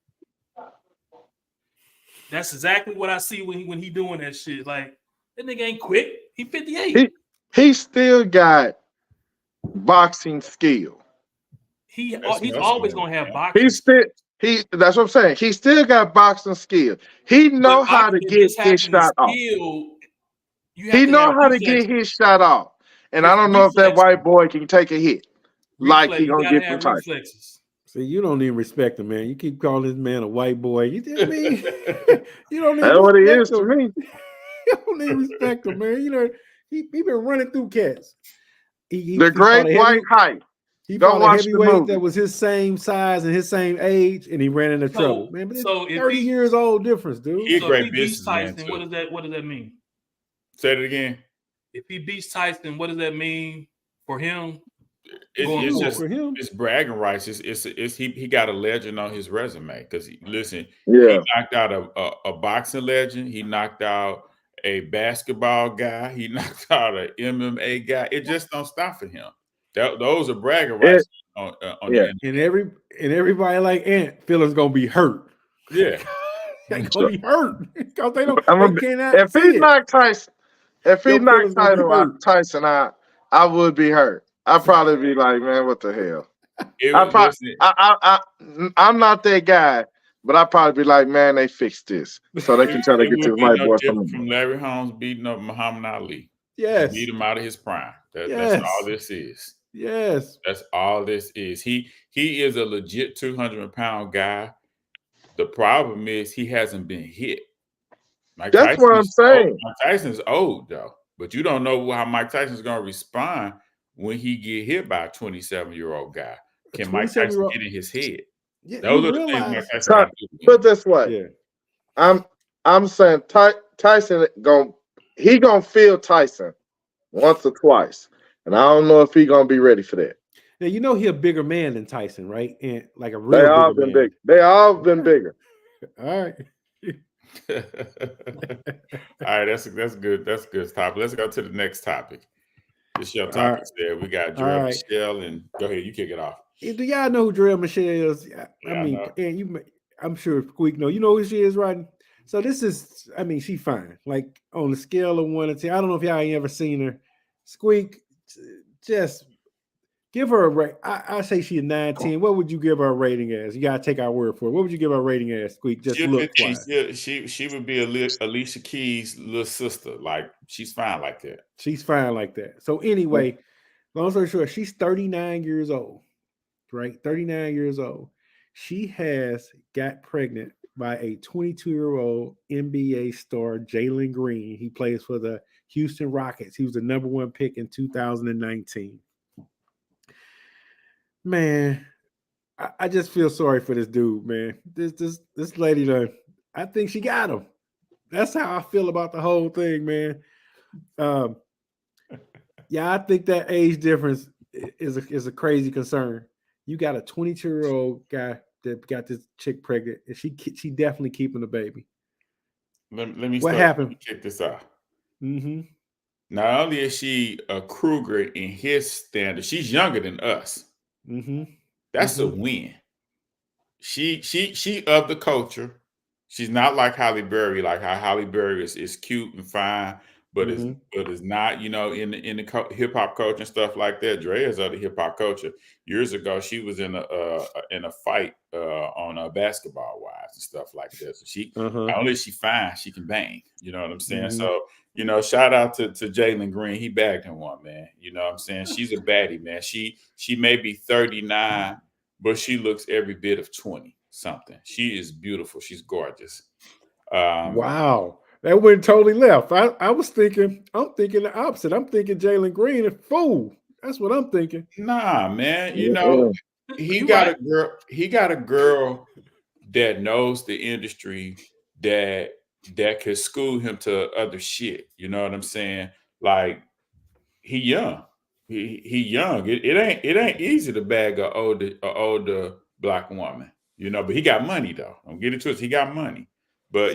That's exactly what I see when he doing that shit. Like that nigga ain't quick. He 58. He still got boxing skill. He's That's always good, gonna have man. boxing. That's what I'm saying. He still got boxing skill. He know But how to boxing, get just his having the shot off. skill, you have He to know have how to get his shot off. And I don't know if that reflexes. white boy can take a hit like he You gonna gotta get from have Tyson. reflexes. See, you don't even respect him, man. You keep calling this man a white boy. You tell me you don't That's even what he is respect to him. me. You don't even respect him, man. You know, he been running through cats. He The fought great a white height. he Go fought a watch the heavyweight movie. that was his same size and his same age, and he ran into trouble, man. But it's So if 30 he years old difference, dude. He a so if great he beats businessman Tyson, too. what does that mean? Say it again. If he beats Tyson, what does that mean for him going It's Ooh, just for him. it's bragging rights. He got a legend on his resume because listen, Yeah. he knocked out a boxing legend. He knocked out a basketball guy. He knocked out an MMA guy. It just don't stop for him. Those are bragging rights on Yeah. the And everybody like Ant feeling's gonna be hurt. yeah. They gonna be hurt because they cannot If see he it. knocked Tyson, Your feelings gonna be hurt. Tyson out, I would be hurt. I'd probably be like, man, what the hell? Listen, I'm not that guy, but I'd probably be like, man, they fixed this. So they can try to it get would this be white no boy different from from Larry Holmes beating up Muhammad Ali. Yes. Beat him out of his prime. That's Yes. all this is. Yes. That's all this is. He is a legit 200-pound guy. The problem is he hasn't been hit. That's what I'm saying. Mike Tyson's old though, but you don't know how Mike Tyson's going to respond when he get hit by a 27-year-old guy. Can Mike Tyson get in his head? Yeah, Those you are the things Mike realize. Tyson got to do. Put this way, Yeah. I'm saying Tyson gonna feel Tyson once or twice, and I don't know if he gonna be ready for that. Now you know he a bigger man than Tyson, right? And like a They real all bigger been man. big. They all been bigger. All right. All right, that's good. That's good topic. Let's go to the next topic. This your topic there. We got Draya Michelle, and go ahead, you kick it off. Do y'all know who Draya Michelle is? I mean, and I'm sure Squeak know. You know who she is, right? So this is, she's fine. Like on a scale of 1 to 10, I don't know if y'all ain't ever seen her. Squeak, just give her a rate. I say she's a 9, 10. What would you give her a rating as? You gotta take our word for it. What would you give her a rating as, Squeak? Just look wise. She would be Alicia Keys' little sister. Like she's fine like that. She's fine like that. So anyway, long story short, she's 39 years old, right? 39 years old. She has got pregnant by a 22-year-old NBA star, Jalen Green. He plays for the Houston Rockets. He was the number 1 pick in 2019. Man, I just feel sorry for this dude, man. This lady done. I think she got him. That's how I feel about the whole thing, man. Yeah, I think that age difference is a crazy concern. You got a 22-year-old guy that got this chick pregnant, and she definitely keeping the baby. Let me What start. happened? Let me check this out. Mm-hmm. Not only is she a Kruger in his standard, she's younger than us. Mm-hmm. That's a win. She of the culture. She's not like Halle Berry, like how Halle Berry is cute and fine, but is not, in the hip hop culture and stuff like that. Draya is of the hip hop culture. Years ago, she was in a fight on Basketball Wives and stuff like that. So she not only is she fine, she can bang. You know what I'm saying? So shout out to Jalen Green. He bagged him one, man. You know what I'm saying? She's a baddie, man. She may be 39, but she looks every bit of 20 something. She is beautiful. She's gorgeous. Wow. That went totally left. I'm thinking the opposite. I'm thinking Jalen Green a fool. That's what I'm thinking. Nah, man. He got a girl that knows the industry that could school him to other shit. You know what I'm saying? Like, he young. He young. It ain't easy to bag a older black woman, but he got money though. Don't get it twisted. He got money. But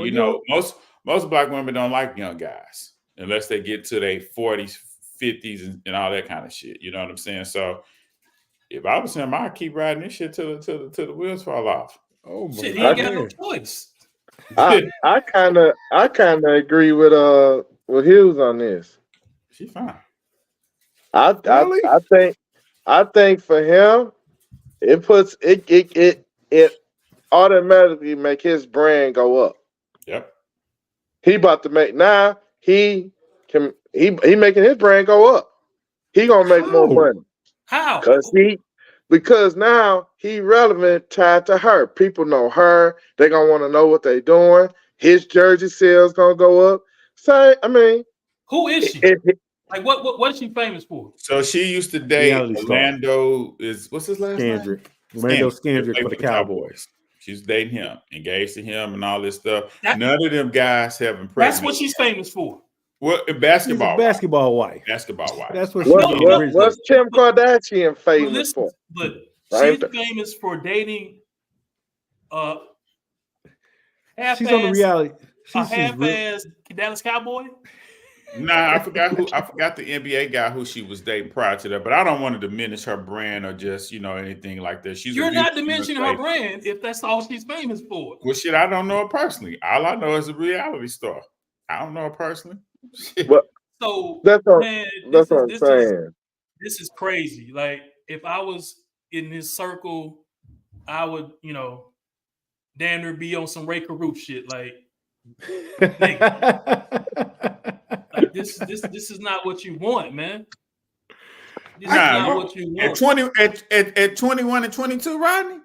most black women don't like young guys unless they get to their 40s, 50s, and all that kind of shit. You know what I'm saying? So if I was him, I'd keep riding this shit till the wheels fall off. Oh my shit, he ain't got no choice. I kind of agree with Hughes on this. She's fine. I think for him, it automatically make his brand go up. Yep. He about to make now. He making his brand go up. He gonna make more money. How? Because now he relevant tied to her. People know her. They gonna want to know what they doing. His jersey sales gonna go up. So I mean, who is she? Like what is she famous for? So she used to date Orlando. What's his last name? Orlando Skandrick for the Cowboys. She's dating him, engaged to him, and all this stuff. None of them guys have impregnated. That's what she's famous for. Well, basketball wife. Basketball wife. That's what what's Kim Kardashian famous for? But she's famous for dating she's on the reality. Half-ass Dallas Cowboy. Nah, I forgot the NBA guy who she was dating prior to that, but I don't want to diminish her brand or just anything like that. You're not diminishing her brand if that's all she's famous for. Well, shit, I don't know her personally. All I know is a reality star. I don't know her personally. Well, so that's what I'm saying. This is crazy. Like, if I was in this circle, I would, damn near be on some Ray Caruth shit. Like, like this is not what you want, man. This is not what you want. At 21 and 22, Rodney?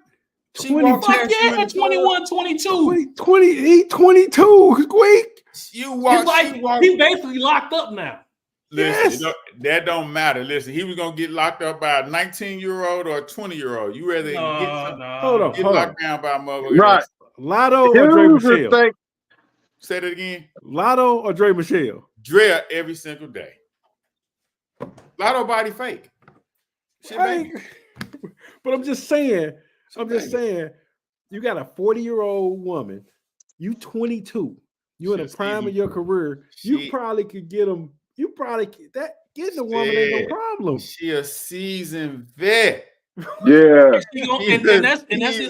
Fuck yeah, at 21, 22. 22, squeak. He basically locked up now. Listen, that don't matter. Listen, he was gonna get locked up by a 19-year-old or a 20-year-old. You rather get locked down by a mother. Right. Lotto or Draya Michelle? Say that again. Lotto or Draya Michelle? Draya every single day. Lotto body fake. But I'm just saying, you got a 40-year-old woman, you 22, you in the prime of your career, you probably could get them. You probably getting the woman ain't no problem. She a seasoned vet. Yeah, and that's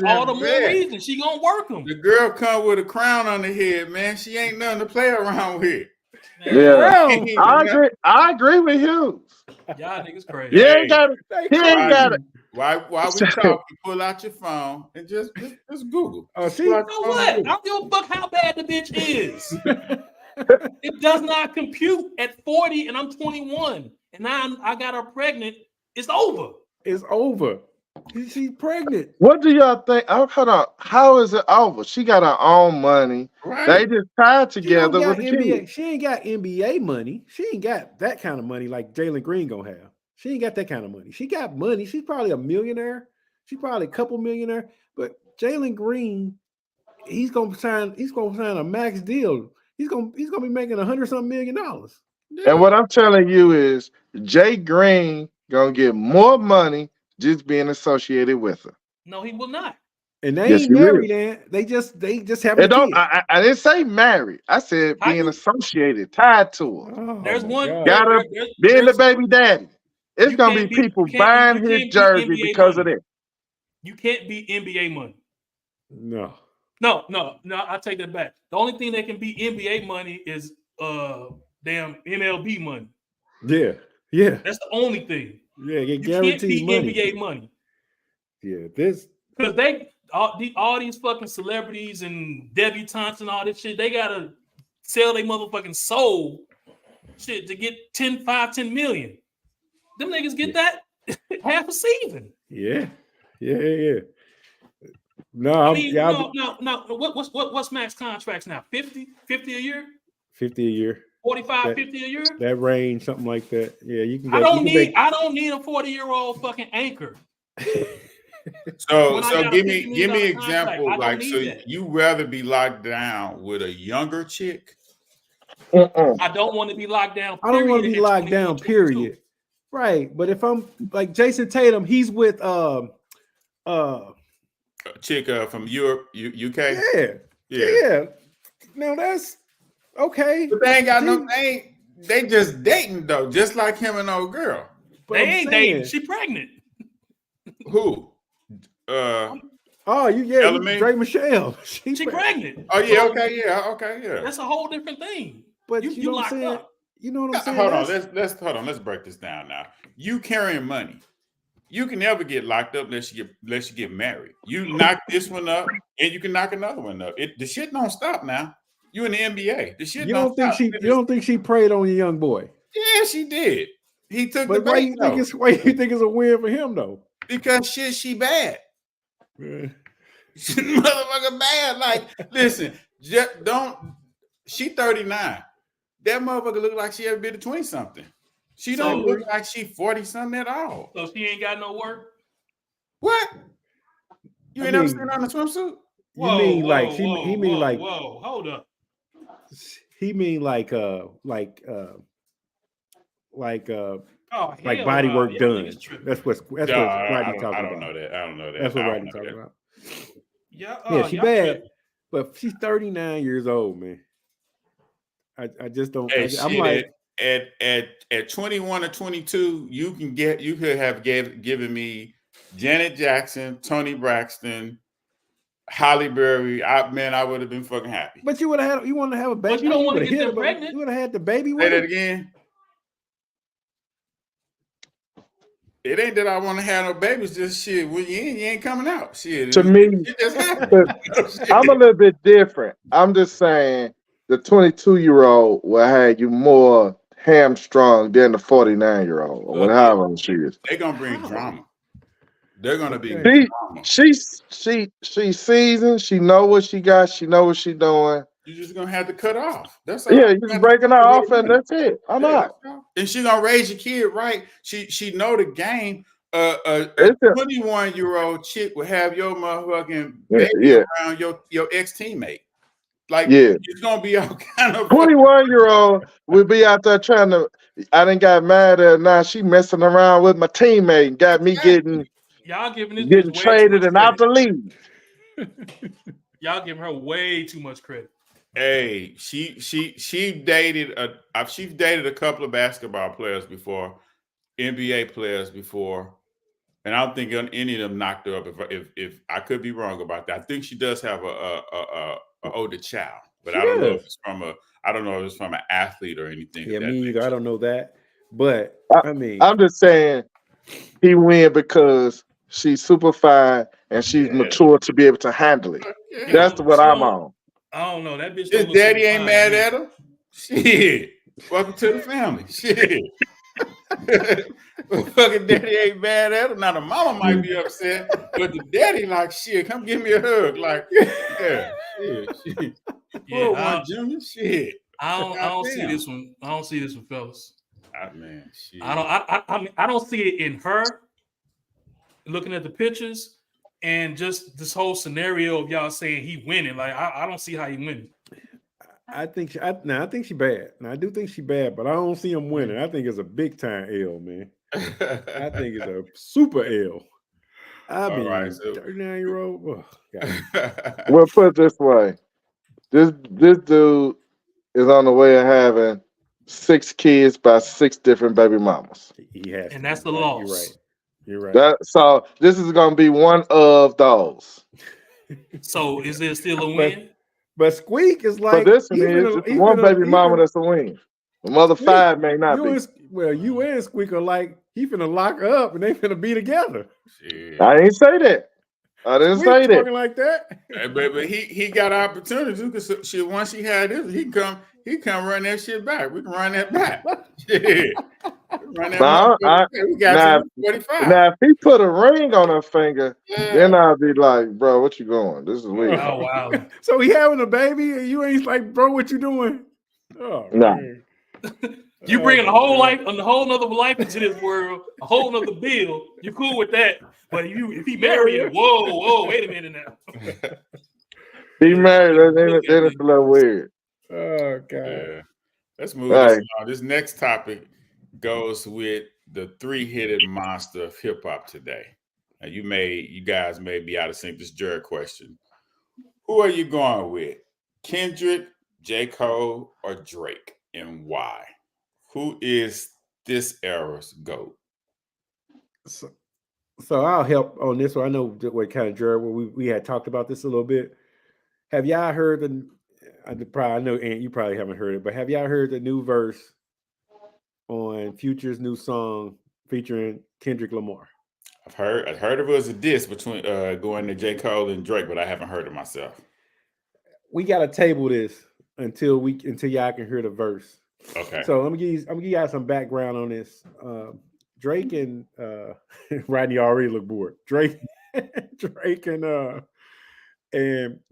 all the more reason she gonna work them. The girl come with a crown on the head, man. She ain't nothing to play around with. Yeah, I agree with you. Y'all niggas crazy. He ain't got it. Why we talk? You pull out your phone and just Google. You know what? I don't give a fuck how bad the bitch is. It does not compute at 40 and I'm 21 and now I got her pregnant. It's over. It's over. She's pregnant. What do y'all think? Oh, hold on. How is it over? She got her own money. They Right. just tied She don't together with got the NBA. kid. She ain't got NBA money. She ain't got that kind of money like Jalen Green gonna have. She ain't got that kind of money. She got money. She's probably a millionaire. She's probably a couple millionaire. But Jalen Green, he's gonna sign a max deal. He's gonna be making $100-something million. And Yeah. what I'm telling you is Jay Green gonna get more money just being associated with her. No, he will not. And they Yes, ain't he will. married, and they just having a And don't kid. I didn't say married. I said How being you? associated, tied to her. Oh There's my one. God. Gotta being the There's baby daddy. It's you gonna be can't be people buying you his can't be jersey NBA because of money. that. You can't be NBA money. No. No. I take that back. The only thing that can be NBA money is damn MLB money. Yeah. Yeah. That's the only thing. Yeah. Get You can't guaranteed be money. NBA money Yeah. This. because all these fucking celebrities and debutantes and all this shit, they gotta sell their motherfucking soul shit to get 10 million. Them niggas get that half a season. Yeah. Yeah. No, I I'm mean, yeah. no. What's max contracts now? 50 a year? 50 a year. 45, That 50 a year? that range, something like that. Yeah, you can I get. You don't can need make. a 40-year-old fucking anchor So when I got a give $50 me million contract. example. I don't Like, so need that. you rather be locked down with a younger chick? I don't want to be locked down. I don't want to Period. be At locked 21, down. 22. Period. Right, but if I'm like Jason Tatum, he's with A chick from Europe, UK? yeah. Yeah. Now that's okay. But they ain't got no Gee, they just dating though, just like him and old girl. but They I'm ain't dating. saying, She pregnant. Who? Uh oh, you Element? Draya Michelle. She pregnant. Oh yeah, So okay, yeah. that's a whole different thing. But you know You what I'm locked saying? up. You know what I'm saying? Hold on, let's break this down now. You carrying money. You can never get locked up unless you get married. You knock this one up and you can knock another one up. The shit don't stop now. You in the NBA. The shit You don't don't think stop. she preyed on your young boy? Yeah, she did. He took the But why bait though. why you think it's a win for him though? Because shit, she bad. Yeah. She motherfucker bad. Like, listen, just don't. She 39. That motherfucker look like she ever been to 20 something. She don't look like she 40 something at all. So she ain't got no work. What? You I ain't never mean, seen her on a swimsuit? You mean like he mean like whoa, hold up. he mean like Oh, like hell body nah. work Y'all done. niggas tripping. That's what I Rodney talking don't about. know that. I don't know that. That's what I don't Rodney know talking that. about. Yeah, Yeah, she y'all bad, tripping. but she's 39 years old, man. I just don't. Hey, I'm shit, like at 21 or 22, you could have given me Janet Jackson, Tony Braxton, Holly Berry. I would have been fucking happy. but you would have had. You want to have a baby. But you don't want to would've get hit them her, but pregnant. You would have had the baby Say with that her. again. It ain't that I want to have no babies. Just shit. When you ain't coming out. Shit. To me, It just happened. I'm a little bit different. I'm just saying the 22-year-old will have you more hamstrung than the 49-year-old or whatever she is. They're gonna bring How? drama. They're gonna be Okay. drama. She seasoned. She know what she got. She know what she doing. You're just gonna have to cut off. That's all. Yeah, you just breaking her off and that's it. I'm out. And she gonna raise your kid right. She know the game. A It's a- 21-year-old chick will have your motherfucking Yeah, baby yeah. around your ex teammate. Like, Yeah. it's gonna be all kind of 21-year-old will be out there trying to. I done got mad at her. Now she messing around with my teammate and got me getting Y'all giving this bitch way too traded much and out credit. the league. Y'all giving her way too much credit. Hey, she dated she's dated a couple of basketball players before, NBA players before, and I don't think any of them knocked her up. If I could be wrong about that, I think she does have a older child, but I don't know if it's from an athlete or anything. Yeah, of that me either. nature. I don't know that, but I mean, I'm just saying he win because she's super fine and she's mature to be able to handle it. Yeah. That's what I'm on. I don't know. That bitch. His daddy ain't mad at him. Shit. Welcome to the family. Shit. Fucking daddy ain't mad at him. Now the mama might be upset, but the daddy like, shit, come give me a hug. Like, yeah, shit. Yeah, Pull one, Junior. Shit. I don't see Goddamn. this one. I don't see this one, fellas. Man, shit. I don't see it in her. Looking at the pictures and just this whole scenario of y'all saying he winning, like I don't see how he winning. I think she bad. Now I do think she bad, but I don't see him winning. I think it's a big time L, man. I think it's a super L. I mean, right, so 39-year-old. Oh, well, put it this way: this dude is on the way of having 6 kids by 6 different baby mamas. He has, and that's the loss. You're right. So this is going to be one of those. So is there still a win? But Squeak is like, but this one is just one baby mama that's a win. The mother Squeak, 5 may not be. You and Squeak are like, he finna lock her up and they finna be together. Shit. I ain't say that. I didn't say that. Talking like that. But he got an opportunity because shit. Once he had this, he come run that shit back. We can run that back. Shit. Run that we got 45. Now if he put a ring on her finger, then I'll be like, bro, what you going? This is weird. Oh wow. So he having a baby and you ain't like, bro, what you doing? Oh no. Man. You bringing a whole nother life into this world, a whole nother bill. You cool with that? But if he married, whoa, wait a minute now. He married, then it's a little weird. Oh God. Yeah. Let's move this on. This next topic goes with the 3-headed monster of hip hop today. Now you guys may be out of sync. This Jared question: who are you going with? Kendrick, J. Cole, or Drake, and why? Who is this era's GOAT? So I'll help on this one. I know what kind of Jared. We had talked about this a little bit. Have y'all heard I know Ant, you probably haven't heard it, but have y'all heard the new verse on Future's new song featuring Kendrick Lamar? I've heard of it as a diss between going to J. Cole and Drake, but I haven't heard it myself. We gotta table this until y'all can hear the verse. Okay. So I'm gonna give y'all some background on this. Drake and Rodney already look bored. Drake and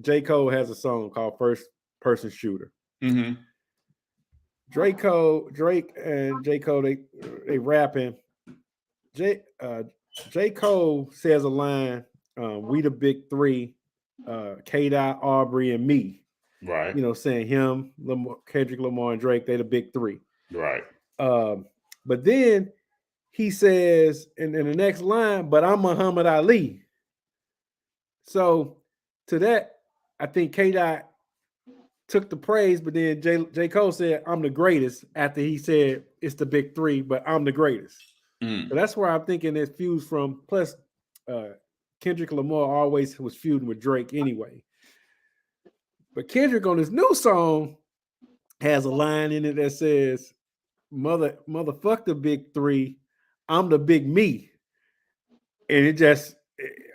J. Cole has a song called First Person Shooter. Mm-hmm. Drake and J. Cole, they rapping. J. Cole says a line, we the big 3, K-Dot, Aubrey, and me. Right. You know, saying him, Kendrick Lamar, and Drake, they the big 3. Right. But then he says in the next line, but I'm Muhammad Ali. So to that, I think K-Dot took the praise, but then J. Cole said, I'm the greatest, after he said it's the big 3, but I'm the greatest. So that's where I'm thinking it's fused from. Plus, Kendrick Lamar always was feuding with Drake anyway. But Kendrick on his new song has a line in it that says, motherfuck the big 3, I'm the big me. And it just,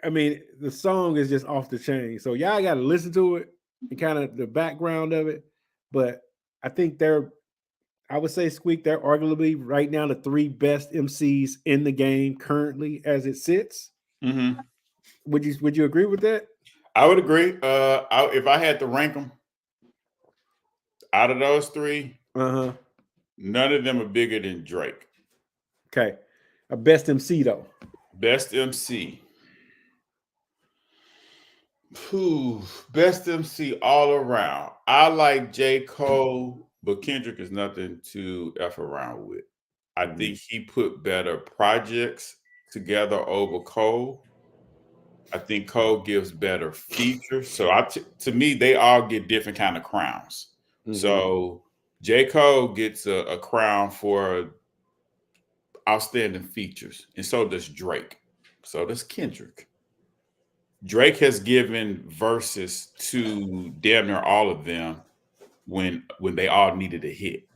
the song is just off the chain. So y'all got to listen to it and kind of the background of it. But I think I would say, Squeak, they're arguably right now the 3 best MCs in the game currently as it sits. Mm-hmm. Would you agree with that? I would agree. If I had to rank them out of those 3, none of them are bigger than Drake. Okay. A best MC though. Best MC. Best MC all around. I like J. Cole, but Kendrick is nothing to F around with. I think he put better projects together over Cole. I think Cole gives better features. So to me, they all get different kind of crowns. Mm-hmm. So J. Cole gets a crown for outstanding features, and so does Drake. So does Kendrick. Drake has given verses to damn near all of them when they all needed a hit.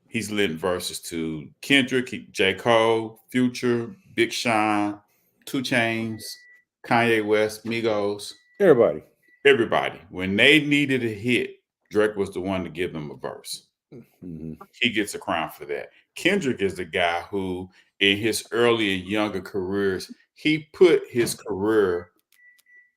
He's lent verses to Kendrick, J. Cole, Future, Big Sean, 2 Chainz, Kanye West, Migos. Everybody. When they needed a hit, Drake was the one to give them a verse. Mm-hmm. He gets a crown for that. Kendrick is the guy who, in his earlier, younger careers, he put his career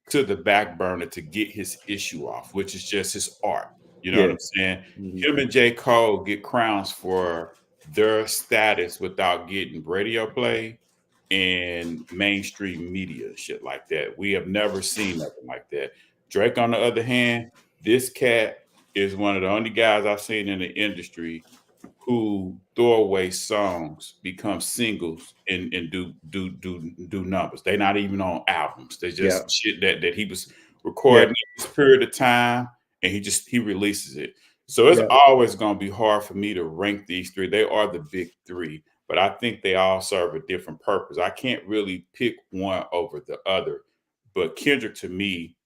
to the back burner to get his issue off, which is just his art. You know what Yeah. I'm saying? Mhm. Him and J. Cole get crowns for their status without getting radio play and mainstream media, shit like that. We have never seen nothing like that. Drake, on the other hand, this cat is one of the only guys I've seen in the industry who throwaway songs become singles and do numbers. They're not even on albums. They Yeah. just shit that he was Yeah. recording in this period of time, and he releases it. So it's Yeah. always going to be hard for me to rank these three. They are the big three, but I think they all serve a different purpose. I can't really pick one over the other, but Kendrick to me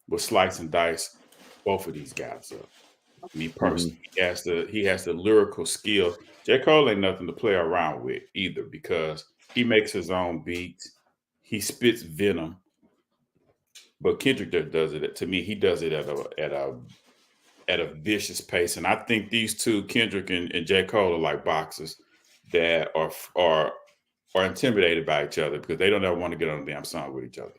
will slice and dice both of these guys up. Me personally, Mhm. he has the lyrical skill. J. Cole ain't nothing to play around with either because he makes his own beats. He spits venom, but Kendrick does it. To me, he does it at a vicious pace. And I think these two, Kendrick and J. Cole, are like boxers that are intimidated by each other because they don't ever want to get on a damn song with each other.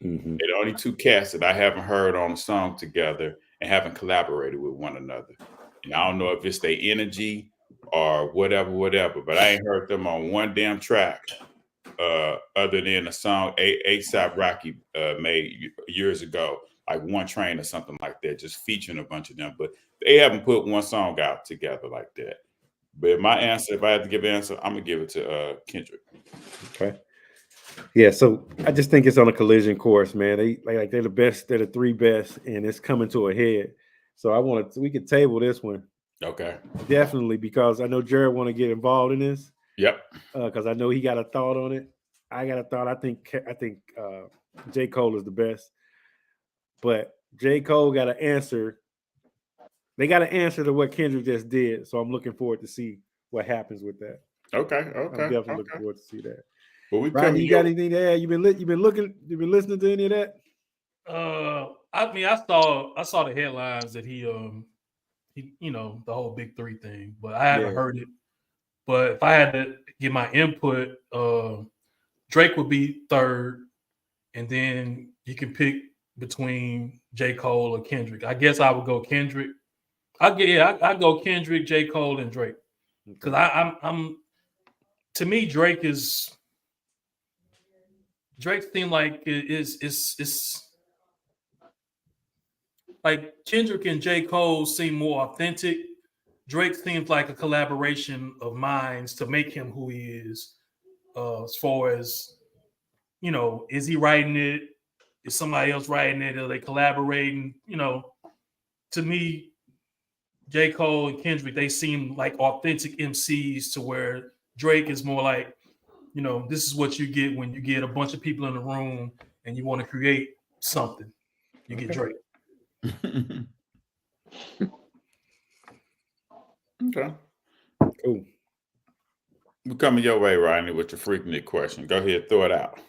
Mhm. They're the only two cats that I haven't heard on a song together and haven't collaborated with one another. And I don't know if it's their energy or whatever, but I ain't heard them on one damn track other than a song ASAP Rocky made years ago, like One Train or something like that, just featuring a bunch of them. But they haven't put one song out together like that. But my answer, if I had to give an answer, I'm gonna give it to Kendrick. Okay. Yeah, so I just think it's on a collision course, man. They're the best, they're the three best, and it's coming to a head. So we could table this one Okay. definitely because I know Jared want to get involved in this Yep. because I know he got a thought on it. I got a thought. I think J. Cole is the best, but J. Cole got to answer. They got to answer to what Kendrick just did. So I'm looking forward to see what happens with that. Okay. I'm Okay. definitely looking Okay. forward to see that. Well, we Rodney, coming you got your anything to add? You've been listening to any of that? I mean, I saw the headlines that he the whole big three thing, but I haven't Yeah. heard it. But if I had to give my input, Drake would be third, and then you can pick between J. Cole or Kendrick. I guess I would go Kendrick. I go Kendrick, J. Cole, and Drake because Okay. I'm to me Drake seemed like is like Kendrick and J. Cole seem more authentic. Drake seems like a collaboration of minds to make him who he is. As far as is he writing it? Is somebody else writing it? Are they collaborating? To me, J. Cole and Kendrick, they seem like authentic MCs to where Drake is more like, this is what you get when you get a bunch of people in the room and you want to create something. You get Okay. Drake. Okay. Cool. We're coming your way, Rodney, with your freaking question. Go ahead, throw it out.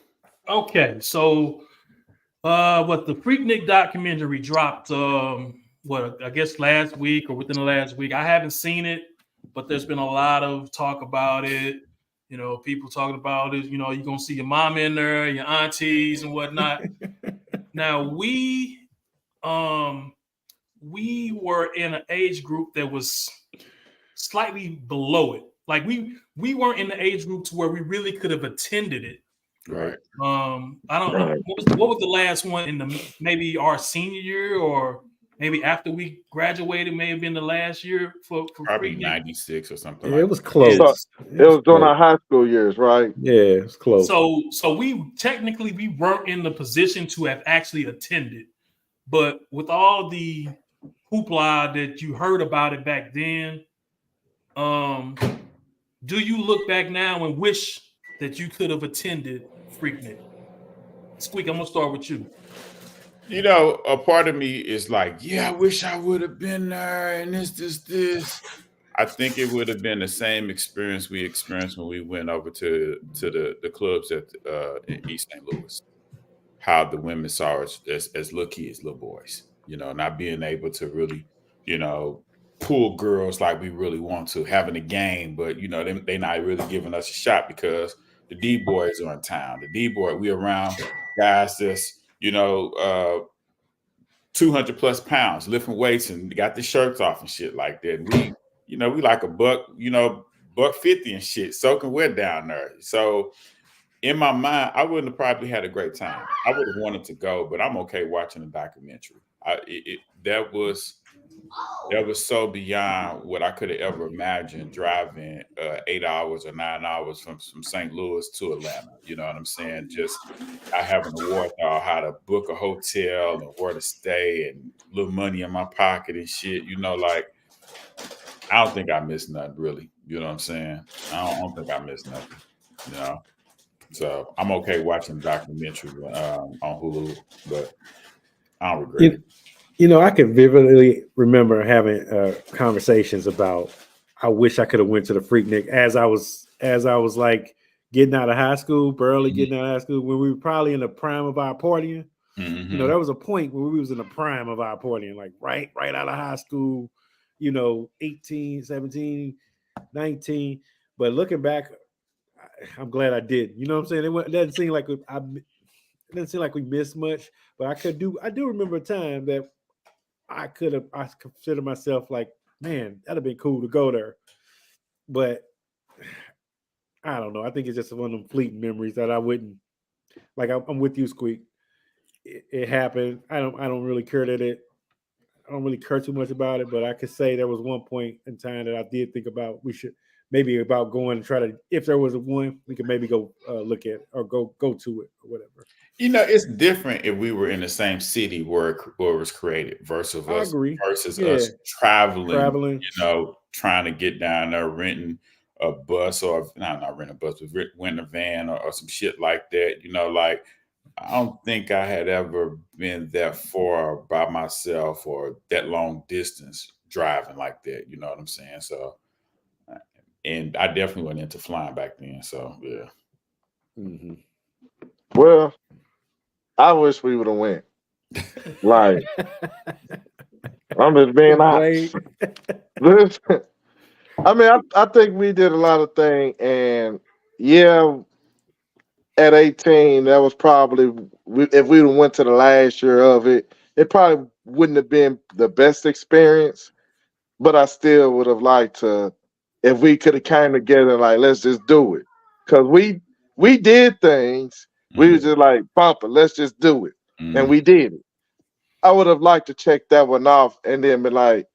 Okay, so what the Freaknik documentary dropped I guess last week or within the last week. I haven't seen it, but there's been a lot of talk about it. People talking about it. You're gonna see your mom in there, your aunties and whatnot. Now we were in an age group that was slightly below it. Like we weren't in the age group to where we really could have attended it. Right. I don't know what was the last one in maybe our senior year or maybe after we graduated, may have been the last year for Probably Freaknik. 96 or something Yeah, like it was that. close. So it was during our high school years, right? Yeah, it was close. So we technically we weren't in the position to have actually attended, but with all the hoopla that you heard about it back then, do you look back now and wish that you could have attended Freaknik? Squeak, I'm gonna start with you. A part of me is like, yeah, I wish I would have been there and this. I think it would have been the same experience we experienced when we went over to the clubs in East St. Louis. How the women saw us as little kids, little boys, not being able to really, you know, pull girls like we really want to, having a game, but they not really giving us a shot because the D boys are in town. The D boy, we around guys that's 200 plus pounds, lifting weights and got the shirts off and shit like that. And we like a buck, buck 50 and shit, soaking wet down there. So in my mind, I wouldn't have probably had a great time. I would have wanted to go, but I'm okay watching the documentary. That was so beyond what I could have ever imagined driving 8 hours or 9 hours from St. Louis to Atlanta. You know what I'm saying? Just I having to work out how to book a hotel and where to stay and little money in my pocket and shit. Like I don't think I missed nothing really. You know what I'm saying? I don't think I missed nothing. So I'm okay watching the documentary on Hulu, but I don't regret it. I can vividly remember having conversations about I wish I could have went to the Freaknik as I was like getting out of high school, barely getting out of high school, when we were probably in the prime of our partying. Mm-hmm. There was a point where we was in the prime of our partying, like right out of high school, 18, 17, 19. But looking back, I'm glad I did. You know what I'm saying? It doesn't seem like we missed much, but I do remember a time that I consider myself like, man, that'd have been cool to go there. But I don't know. I think it's just one of them fleeting memories that I wouldn't like. I'm with you, Squeak. It happened. I don't really care I don't really care too much about it, but I could say there was one point in time that I did think about we should maybe about going and try to, if there was a one, we could maybe go look at it or go to it or whatever. It's different if we were in the same city where it was created versus us traveling, trying to get down there, renting a bus or not renting a bus, but renting a van or some shit like that. Like I don't think I had ever been that far by myself or that long distance driving like that. You know what I'm saying? So, and I definitely went into flying back then. So, yeah. Mm-hmm. Well, I wish we would have went. Like, I'm just being honest. I mean, I think we did a lot of things, and yeah, at 18, that was probably if we went to the last year of it, it probably wouldn't have been the best experience. But I still would have liked to, if we could have came together, like let's just do it, because we did things. We was just like Papa, let's just do it, and we did it. I would have liked to check that one off, and then be like,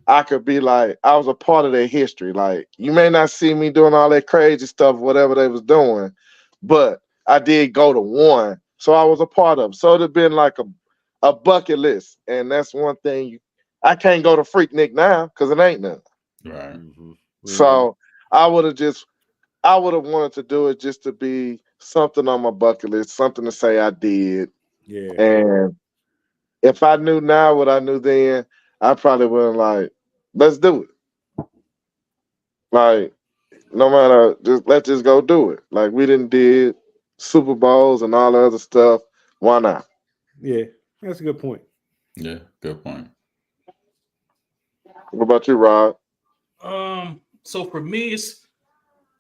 I could be like, I was a part of their history. Like, you may not see me doing all that crazy stuff, whatever they was doing, but I did go to one, so I was a part of it. So it'd have been like a bucket list, and that's one thing I can't go to Freaknik now because it ain't nothing. Right. Mm-hmm. So I would have wanted to do it just to be something on my bucket list, something to say I did. Yeah. And if I knew now what I knew then, I probably wouldn't like, let's do it. Like, no matter, let's just go do it. Like we did Super Bowls and all the other stuff. Why not? Yeah, that's a good point. Yeah, good point. What about you, Rod? So for me,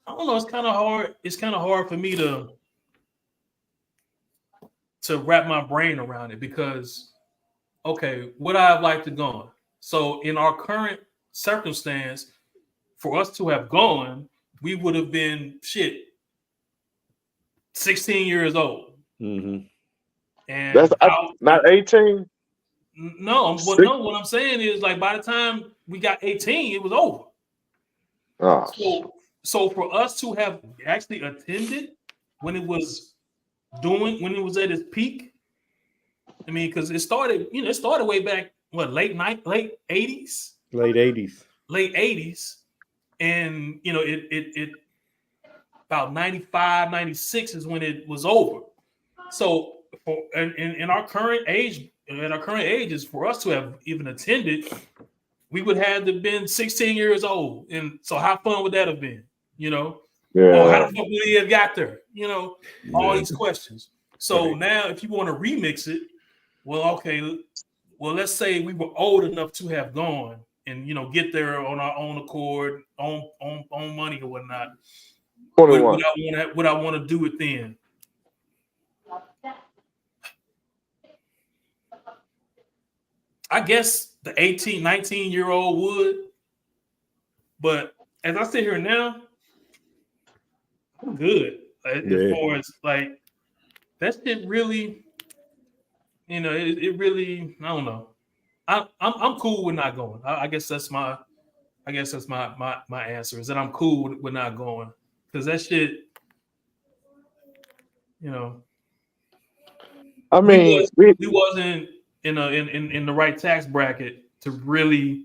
I don't know. It's kind of hard. It's kind of hard for me to wrap my brain around it because, okay, would I have liked to go? So in our current circumstance, for us to have gone, we would have been 16 years old. Mm-hmm. And that's not 18. No, what I'm saying is like by the time we got 18, it was over. Oh. So for us to have actually attended when it was at its peak, I mean, because it started way back late 80s, late 80s, and it about 95, 96 is when it was over. So in our current ages, for us to have even attended, we would have to been 16 years old. And so how fun would that have been? Yeah. Or how the fuck would he have got there? All these questions. So now if you want to remix it, well, okay, let's say we were old enough to have gone and get there on our own accord, on money or whatnot. 21. Would I want to do it then? I guess the 18, 19-year-old would. But as I sit here now, I'm good. As far as like that shit really, it really, I don't know. I'm cool with not going. I guess that's my answer is that I'm cool with not going because that shit, I mean, we wasn't in the right tax bracket to really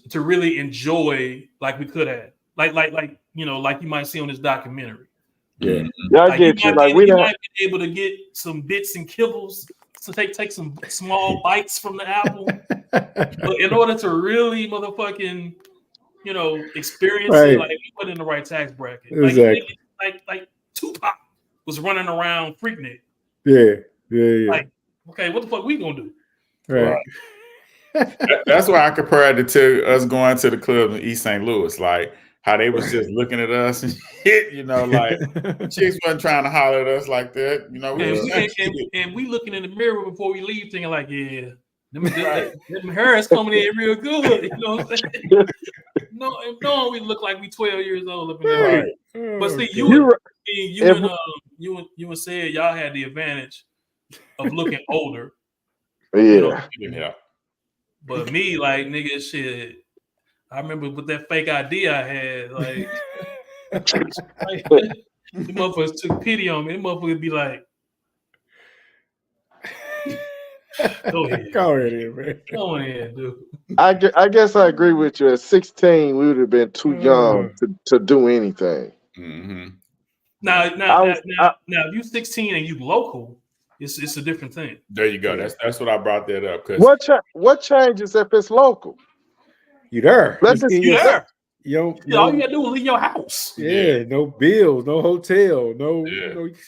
to really enjoy like we could have like you might see on this documentary. Yeah, I get you. Like you might be able to get some bits and kibbles to take some small bites from the apple, but in order to really motherfucking experience it, like we put in the right tax bracket. Exactly. Like Tupac was running around Freaknik. Yeah. Like, okay, what the fuck we gonna do? Right. That's why I compared it to us going to the club in East St. Louis, like how they was just looking at us and shit, like chicks wasn't trying to holler at us like that, And we looking in the mirror before we leave, thinking like, yeah, them hairs coming in real good, you know what I'm saying? No, we look like we 12 years old up in there. Right. But see, you and said y'all had the advantage of looking older. Yeah. But me, like, nigga, shit. I remember with that fake ID I had, like the motherfuckers took pity on me. The motherfuckers would be like, go ahead. Go ahead, man. Go ahead, dude. I guess I agree with you. At 16, we would have been too young to do anything. Mm-hmm. Now, if you 16 and you local, it's a different thing. There you go. That's what I brought that up. What changes if it's local? You there? You there? All you gotta do is leave your house. Yeah, no bills, no hotel, no,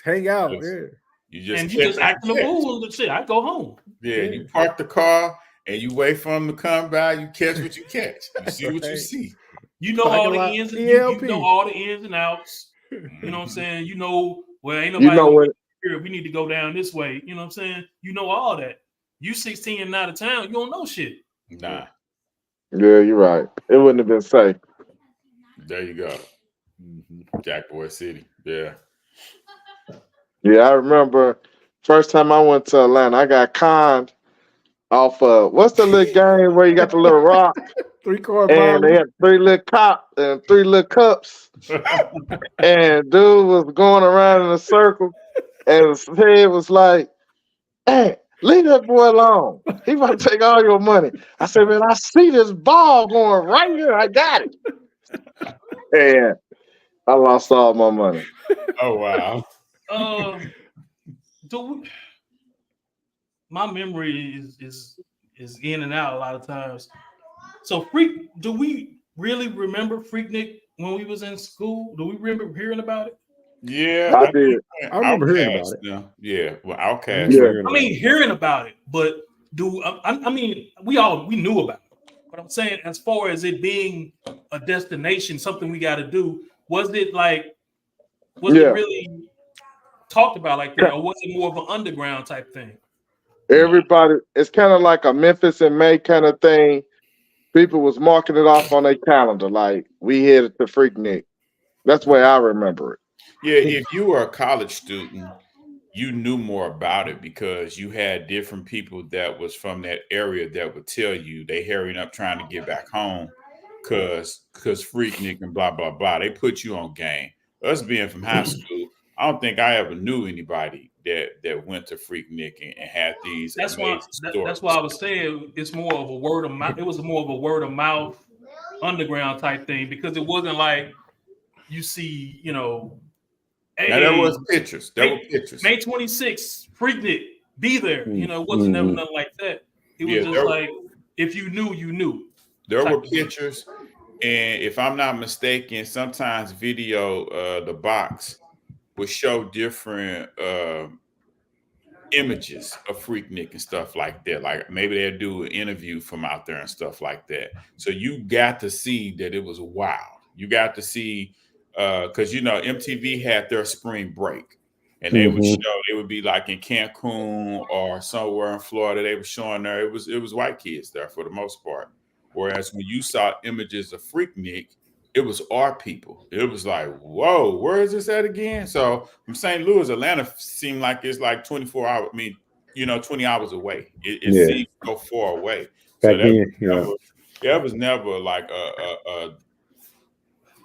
hang out. You just acting a fool and shit. I go home. Yeah, you park the car and you wait for them to come by. You catch what you catch. You see what you see. You know all the ins and you know all the ins and outs. You know what I'm saying? Ain't nobody here. We need to go down this way. You know what I'm saying? You know all that. You 16 and out of town, you don't know shit. Nah. Yeah, you're right. It wouldn't have been safe. There you go. Jackboy City. Yeah. Yeah, I remember first time I went to Atlanta, I got conned off of what's the little game where you got the little rock? 3-card and they had 3 little cups and 3 little cups. And dude was going around in a circle and his head was like, hey, leave that boy alone. He about to take all your money. I said, man, I see this ball going right here. I got it. And I lost all my money. Oh, wow. My memory is in and out a lot of times. So do we really remember Freaknik when we was in school? Do we remember hearing about it? Yeah, I did. I remember hearing about it. Yeah, well, Outcast. Yeah. I mean, hearing about it, but I mean, we knew about it. But I'm saying, as far as it being a destination, something we got to do, was it really talked about like that, or was it more of an underground type thing? Everybody, it's kind of like a Memphis in May kind of thing. People was marking it off on their calendar, like we headed to Freaknik. That's the way I remember it. Yeah, if you were a college student, you knew more about it because you had different people that was from that area that would tell you they hurrying up trying to get back home because Freaknik and blah blah blah. They put you on game. Us being from high school, I don't think I ever knew anybody that went to Freaknik and had these. That's why I was saying it's more of a word of mouth. It was more of a word of mouth underground type thing because it wasn't like you see, hey, there was pictures. There were pictures. May 26th, Freaknik, be there. It wasn't never nothing like that. It was just like if you knew, you knew. There were pictures, and if I'm not mistaken, sometimes video the box would show different images of Freaknik and stuff like that. Like maybe they'll do an interview from out there and stuff like that. So you got to see that it was wild. You got to see because MTV had their spring break, and they would Mhm. show. It would be like in Cancun or somewhere in Florida. They were showing there. It was white kids there for the most part. Whereas when you saw images of Freaknik, it was our people. It was like, whoa, where is this at again? So from St. Louis, Atlanta seemed like it's like 24 hours. I mean, 20 hours away. It Yeah. seemed so far away. So Back then, yeah. that was never like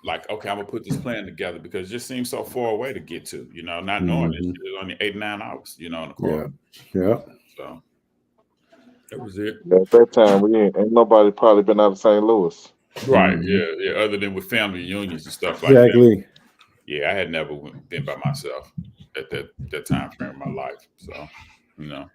like, okay, I'm gonna put this plan together because it just seems so far away to get to, not knowing this Mhm. shit is only 8 9 hours, in the Yeah. car. Yeah. So that was it. At that time, we ain't nobody probably been out of St. Louis. Right. Mhm. Yeah. Other than with family reunions and stuff like that. Exactly. Yeah, I had never been by myself at that time frame of my life. So, you know.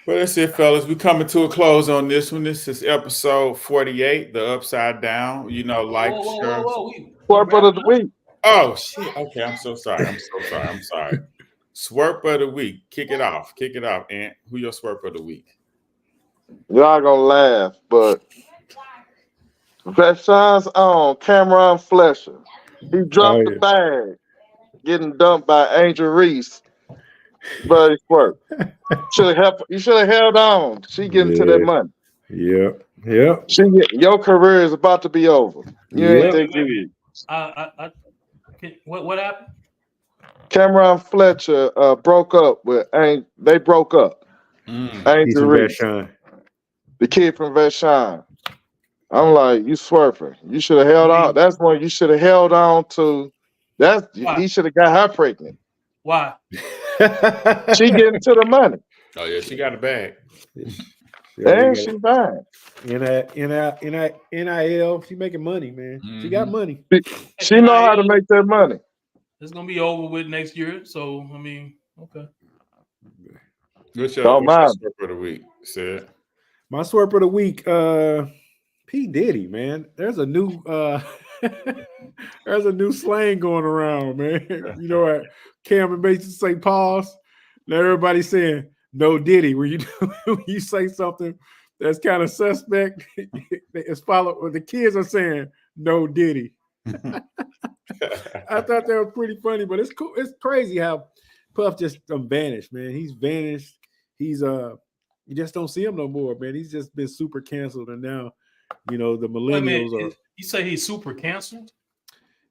Well, that's it, fellas. We're coming to a close on this one. This is episode 48, the Upside Down. Like, share. We Swerve of the wrapping up. week. Oh shit. Okay, I'm so sorry. I'm sorry. Swerp of the week. Kick it off. Ant. Who your swerp of the week? Y'all gonna laugh, but Vashon's own Cameron Fletcher. He dropped the yeah. bag, getting dumped by Angel Reese. But it's work. You should have held on. She getting to that Yeah. money. Yep. Yep. Your career is about to be over. You ain't Yep. that good. What happened? Cameron Fletcher broke up with they broke up. Mm. He's Angel from Reese, Vashon. the kid from Vashon. I'm like, you swerving. You should have held on. That's one you should have held on to. Why? He should have got her pregnant. Why? She getting to the money. Oh yeah, she got a bag. And she fine. NIL, she making money, man. She got money. She know how to make that money. It's gonna be over with next year. So I mean, okay. What's your Don't mind. swerp of the week? Said My swerp of the week, P. Diddy, man. There's a new there's a new slang going around, man. You know what? Cameron basically say pause. Now everybody's saying no Diddy. When you say something that's kind of suspect, it's followed. What the kids are saying no Diddy. I thought that was pretty funny, but it's cool. It's crazy how Puff just vanished, man. He's vanished. He's you just don't see him no more, man. He's just been super canceled, and now the millennials are. You say he's super canceled?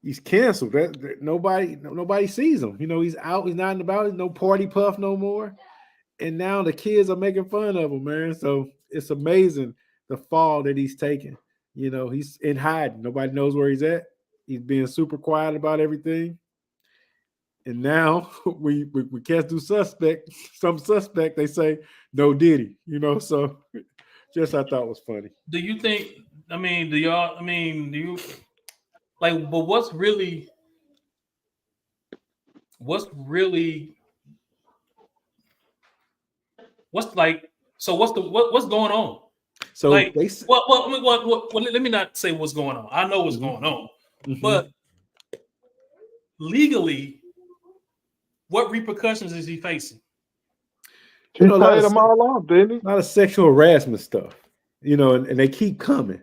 He's canceled. That nobody sees him. He's out. He's not in about. No party Puff no more. And now the kids are making fun of him, man. So it's amazing the fall that he's taken. He's in hiding. Nobody knows where he's at. He's being super quiet about everything. And now we can't do some suspect, they say, no Diddy, so just I thought was funny. Do you think, do you like, but what's going on? So like, let me not say what's going on. I know what's going on, but legally, what repercussions is he facing? He paid them all off, didn't he? A lot of sexual harassment stuff, and they keep coming.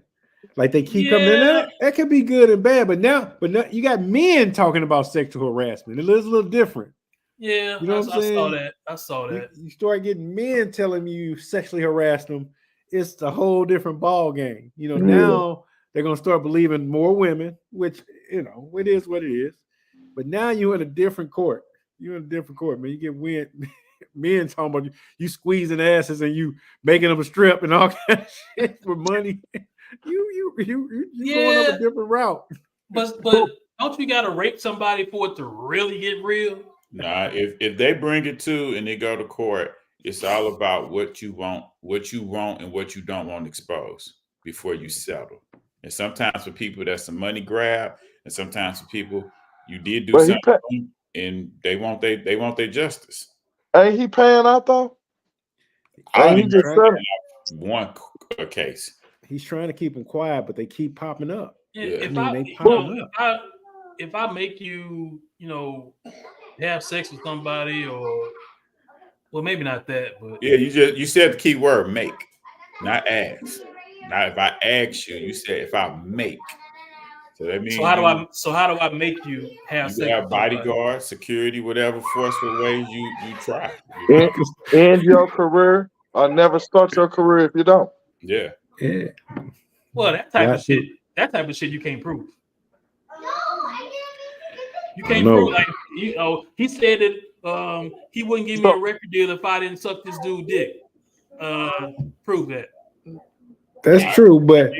Like they keep coming. And that could be good and bad, but now you got men talking about sexual harassment. It's a little different. Yeah, you know what I'm saying? I saw that. You start getting men telling you sexually harassed them. It's a whole different ball game. Now they're gonna start believing more women, which it is what it is. But now you're in a different court. You're in a different court, man. You get men talking about you squeezing asses and you making them a strip and all kind of shit for money. You going up a different route. But don't you gotta rape somebody for it to really get real? Nah, if they bring it to and they go to court, it's all about what you want and what you don't want exposed before you settle. And sometimes for people that's a money grab, and sometimes for people you did do something and they want their justice. Ain't he paying out though? I he just one case. He's trying to keep them quiet, but they keep popping up. If I make you, have sex with somebody or Well, maybe not that, but Yeah, you said the key word make, not ask. Now, if I ask you, you said if I make. So that so means how do I make you have you sex have with somebody? bodyguard, security, whatever forceful ways you try. You End, know? end your career or never start your career if you don't. Yeah. Yeah. Well, that A type lot of shit. That type of shit you can't prove. You I don't can't know. prove like he said that he wouldn't give me a So record deal if I didn't suck this dude dick. Prove that. That's Can't. true, but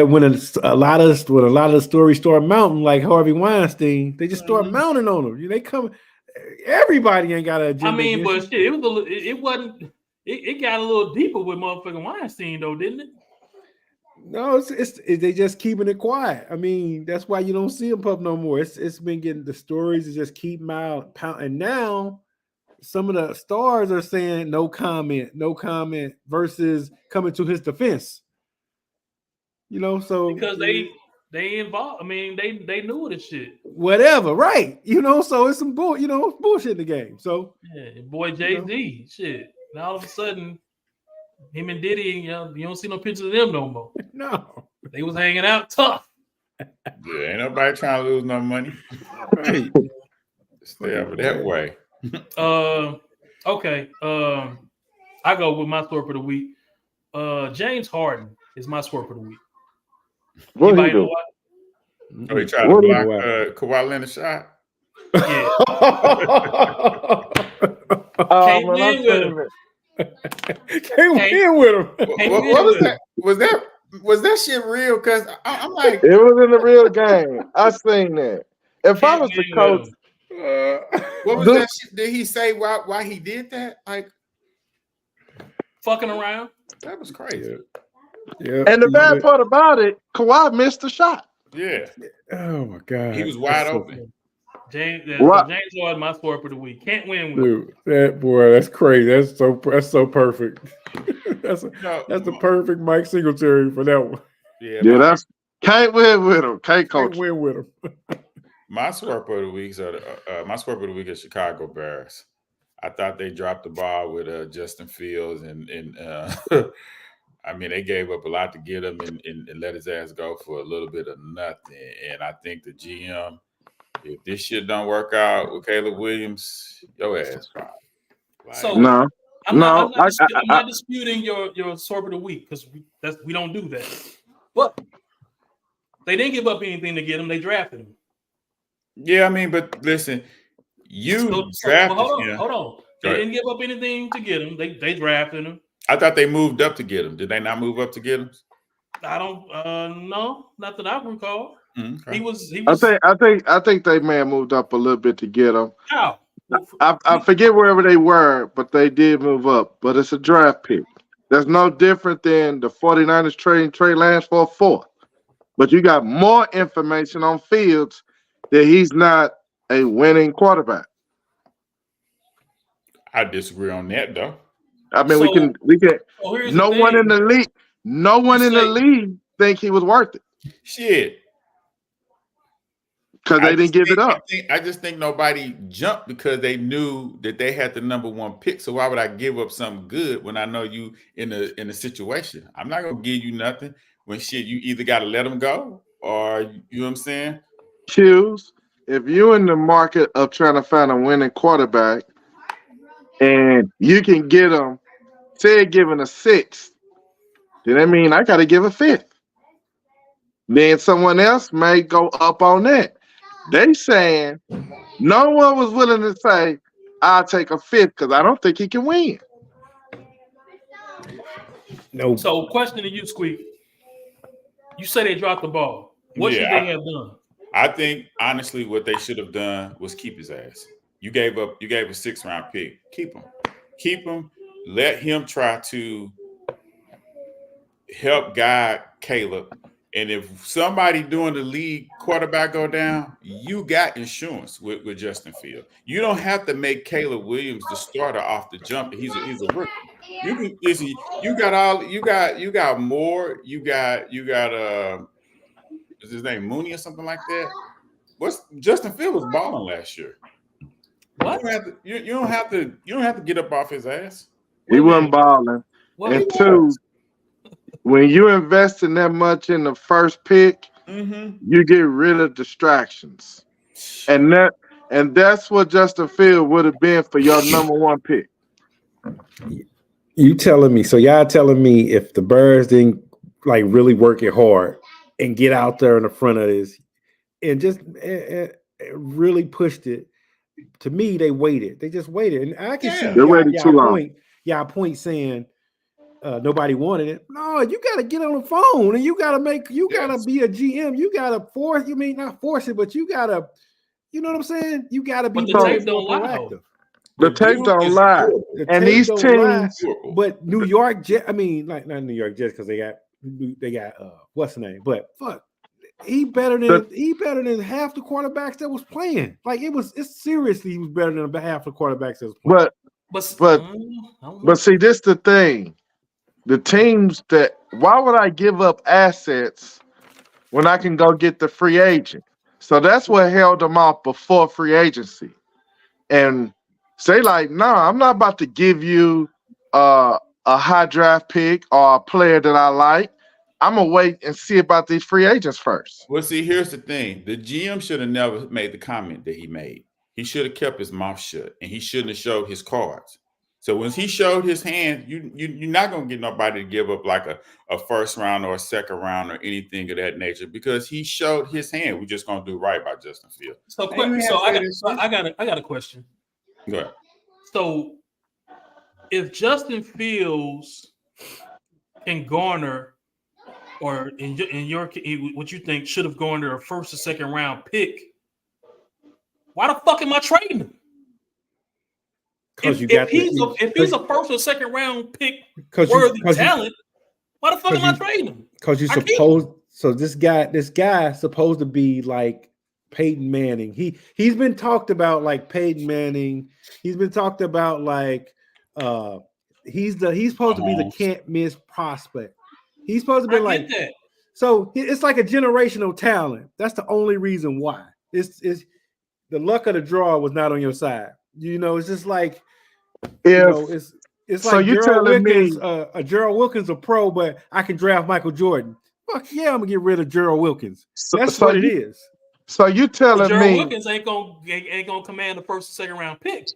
when a lot of the stories start mounting, like Harvey Weinstein, they just start mounting on them. They come. Everybody ain't got an I agenda mean, against but shit, it wasn't. It got a little deeper with motherfucking Weinstein though, didn't it? No, they just keeping it quiet. I mean, that's why you don't see them pub no more. It's been getting the stories to just keep them out, and now some of the stars are saying no comment versus coming to his defense. So Because they involved. I mean, they knew this shit. whatever, right? So it's some bullshit in the game. So Yeah, boy Jay-Z, shit. Now all of a sudden, him and Diddy, you don't see no pictures of them no more. no, They was hanging out tough. Yeah, ain't nobody trying to lose no money. right? Stay over that way. Okay. I go with my story for the week. James Harden is my story for the week. what he Anybody know do? why? Oh, he tried to What he block do? Kawhi Leonard's shot. Yeah. Oh Can't man, I win with him. seen it. Can't win with him. Can't What win was with that? him. Was that shit real? Because I'm like, It was in the real game. I seen that. If I Can't was the win with coach, him. what was dude, that shit? Did he say why he did that? Like, Fucking around. that was crazy. Yeah. and the bad part about it, Kawhi missed the shot. Yeah, Oh my god, he was That's wide so open. James What? Harden, my story for the week. Can't win with him. Dude, that boy, that's crazy. That's so perfect. that's No, the perfect Mike Singletary for that one. yeah, Yeah, that's can't win with him. Can't coach. Can't win with him. my swerve of the week my swerve of the week is Chicago Bears. I thought they dropped the ball with Justin Fields and I mean, they gave up a lot to get him and let his ass go for a little bit of nothing. And I think the GM, if this shit don't work out with Caleb Williams, your ass fired. Like, So No, I'm no. not disputing your story of the week because we don't do that. But they didn't give up anything to get him. They drafted him. yeah, I mean, but listen, you drafted him. Hold on. They didn't give up anything to get him. They drafted him. I thought they moved up to get him. Did they not move up to get him? I don't no, not that I recall. Okay. He was I think they may have moved up a little bit to get him. how? I forget wherever they were, but they did move up. But it's a draft pick. That's no different than the 49ers trading Trey Lance for a fourth. But you got more information on Fields that he's not a winning quarterback. I disagree on that though. I mean, So- we can. So here's No the one thing. in the league. No one in the league think he was worth it Shit. because they didn't give it up. I just think nobody jumped because they knew that they had the number one pick. So why would I give up something good when I know you in a situation? I'm not gonna give you nothing when shit you either gotta let them go or you know what I'm saying? Choose if you're in the market of trying to find a winning quarterback and you can get them, say giving a sixth, then that means I got to give a fifth. Then someone else may go up on that. They saying no one was willing to say I'll take a fifth because I don't think he can win. No. So question to you, Squeak. You say they dropped the ball. What should they have done? I think honestly what they should have done was keep his ass. You gave a 6th round pick. Keep him. Let him try to help guide Caleb. And if somebody doing the league quarterback go down, you got insurance with Justin Field. You don't have to make Caleb Williams the starter off the jump. He's a rookie. You can listen. You got more. You got is his name Mooney or something like that? Justin Field was balling last year. What? You don't have to get up off his ass. He wasn't balling. What And he two, when you invest in that much in the first pick, you get rid of distractions. And that's what Justin Fields would have been for your number one pick. You telling me? So y'all telling me if the Bears didn't like really work it hard and get out there in the front of this and just really pushed it? To me, they waited. They just waited, and I can see They waited too long. Y'all point saying nobody wanted it. No, you got to get on the phone, and you got to be a GM. You got to force. You mean not force it, but you got to. You know what I'm saying? You got to be more proactive. The tape don't lie, and these teams. But New York Jets. I mean, like not New York Jets because they got what's the name? But fuck. He better than half the quarterbacks that was playing. Like it's seriously he was better than half the quarterbacks that was playing. But see, this the thing. The teams that why would I give up assets when I can go get the free agent? So that's what held them off before free agency. And say like, I'm not about to give you a high draft pick or a player that I like. I'm gonna wait and see about these free agents first. Well, see, here's the thing: the GM should have never made the comment that he made. He should have kept his mouth shut, and he shouldn't have showed his cards. So when he showed his hand, you're not gonna get nobody to give up like a first round or a second round or anything of that nature because he showed his hand. We're just gonna do right by Justin Fields. I got a question. Go ahead. So if Justin Fields can garner, or in your what you think should have garnered a first or second round pick, why the fuck am I trading him? If he's a first or second round pick worthy talent, why the fuck am I trading him? Because you supposed so this guy supposed to be like Peyton Manning. He's been talked about like Peyton Manning. He's been talked about like he's supposed to be the can't miss prospect. He's supposed to be like that. So it's like a generational talent. That's the only reason why. It's the luck of the draw was not on your side. You know, it's just like it's so like you Gerald telling Wilkins, me Gerald Wilkins a pro, but I can draft Michael Jordan. Fuck yeah, I'm gonna get rid of Gerald Wilkins. That's what it is. So you telling Gerald me Wilkins ain't gonna command the first or second round pick.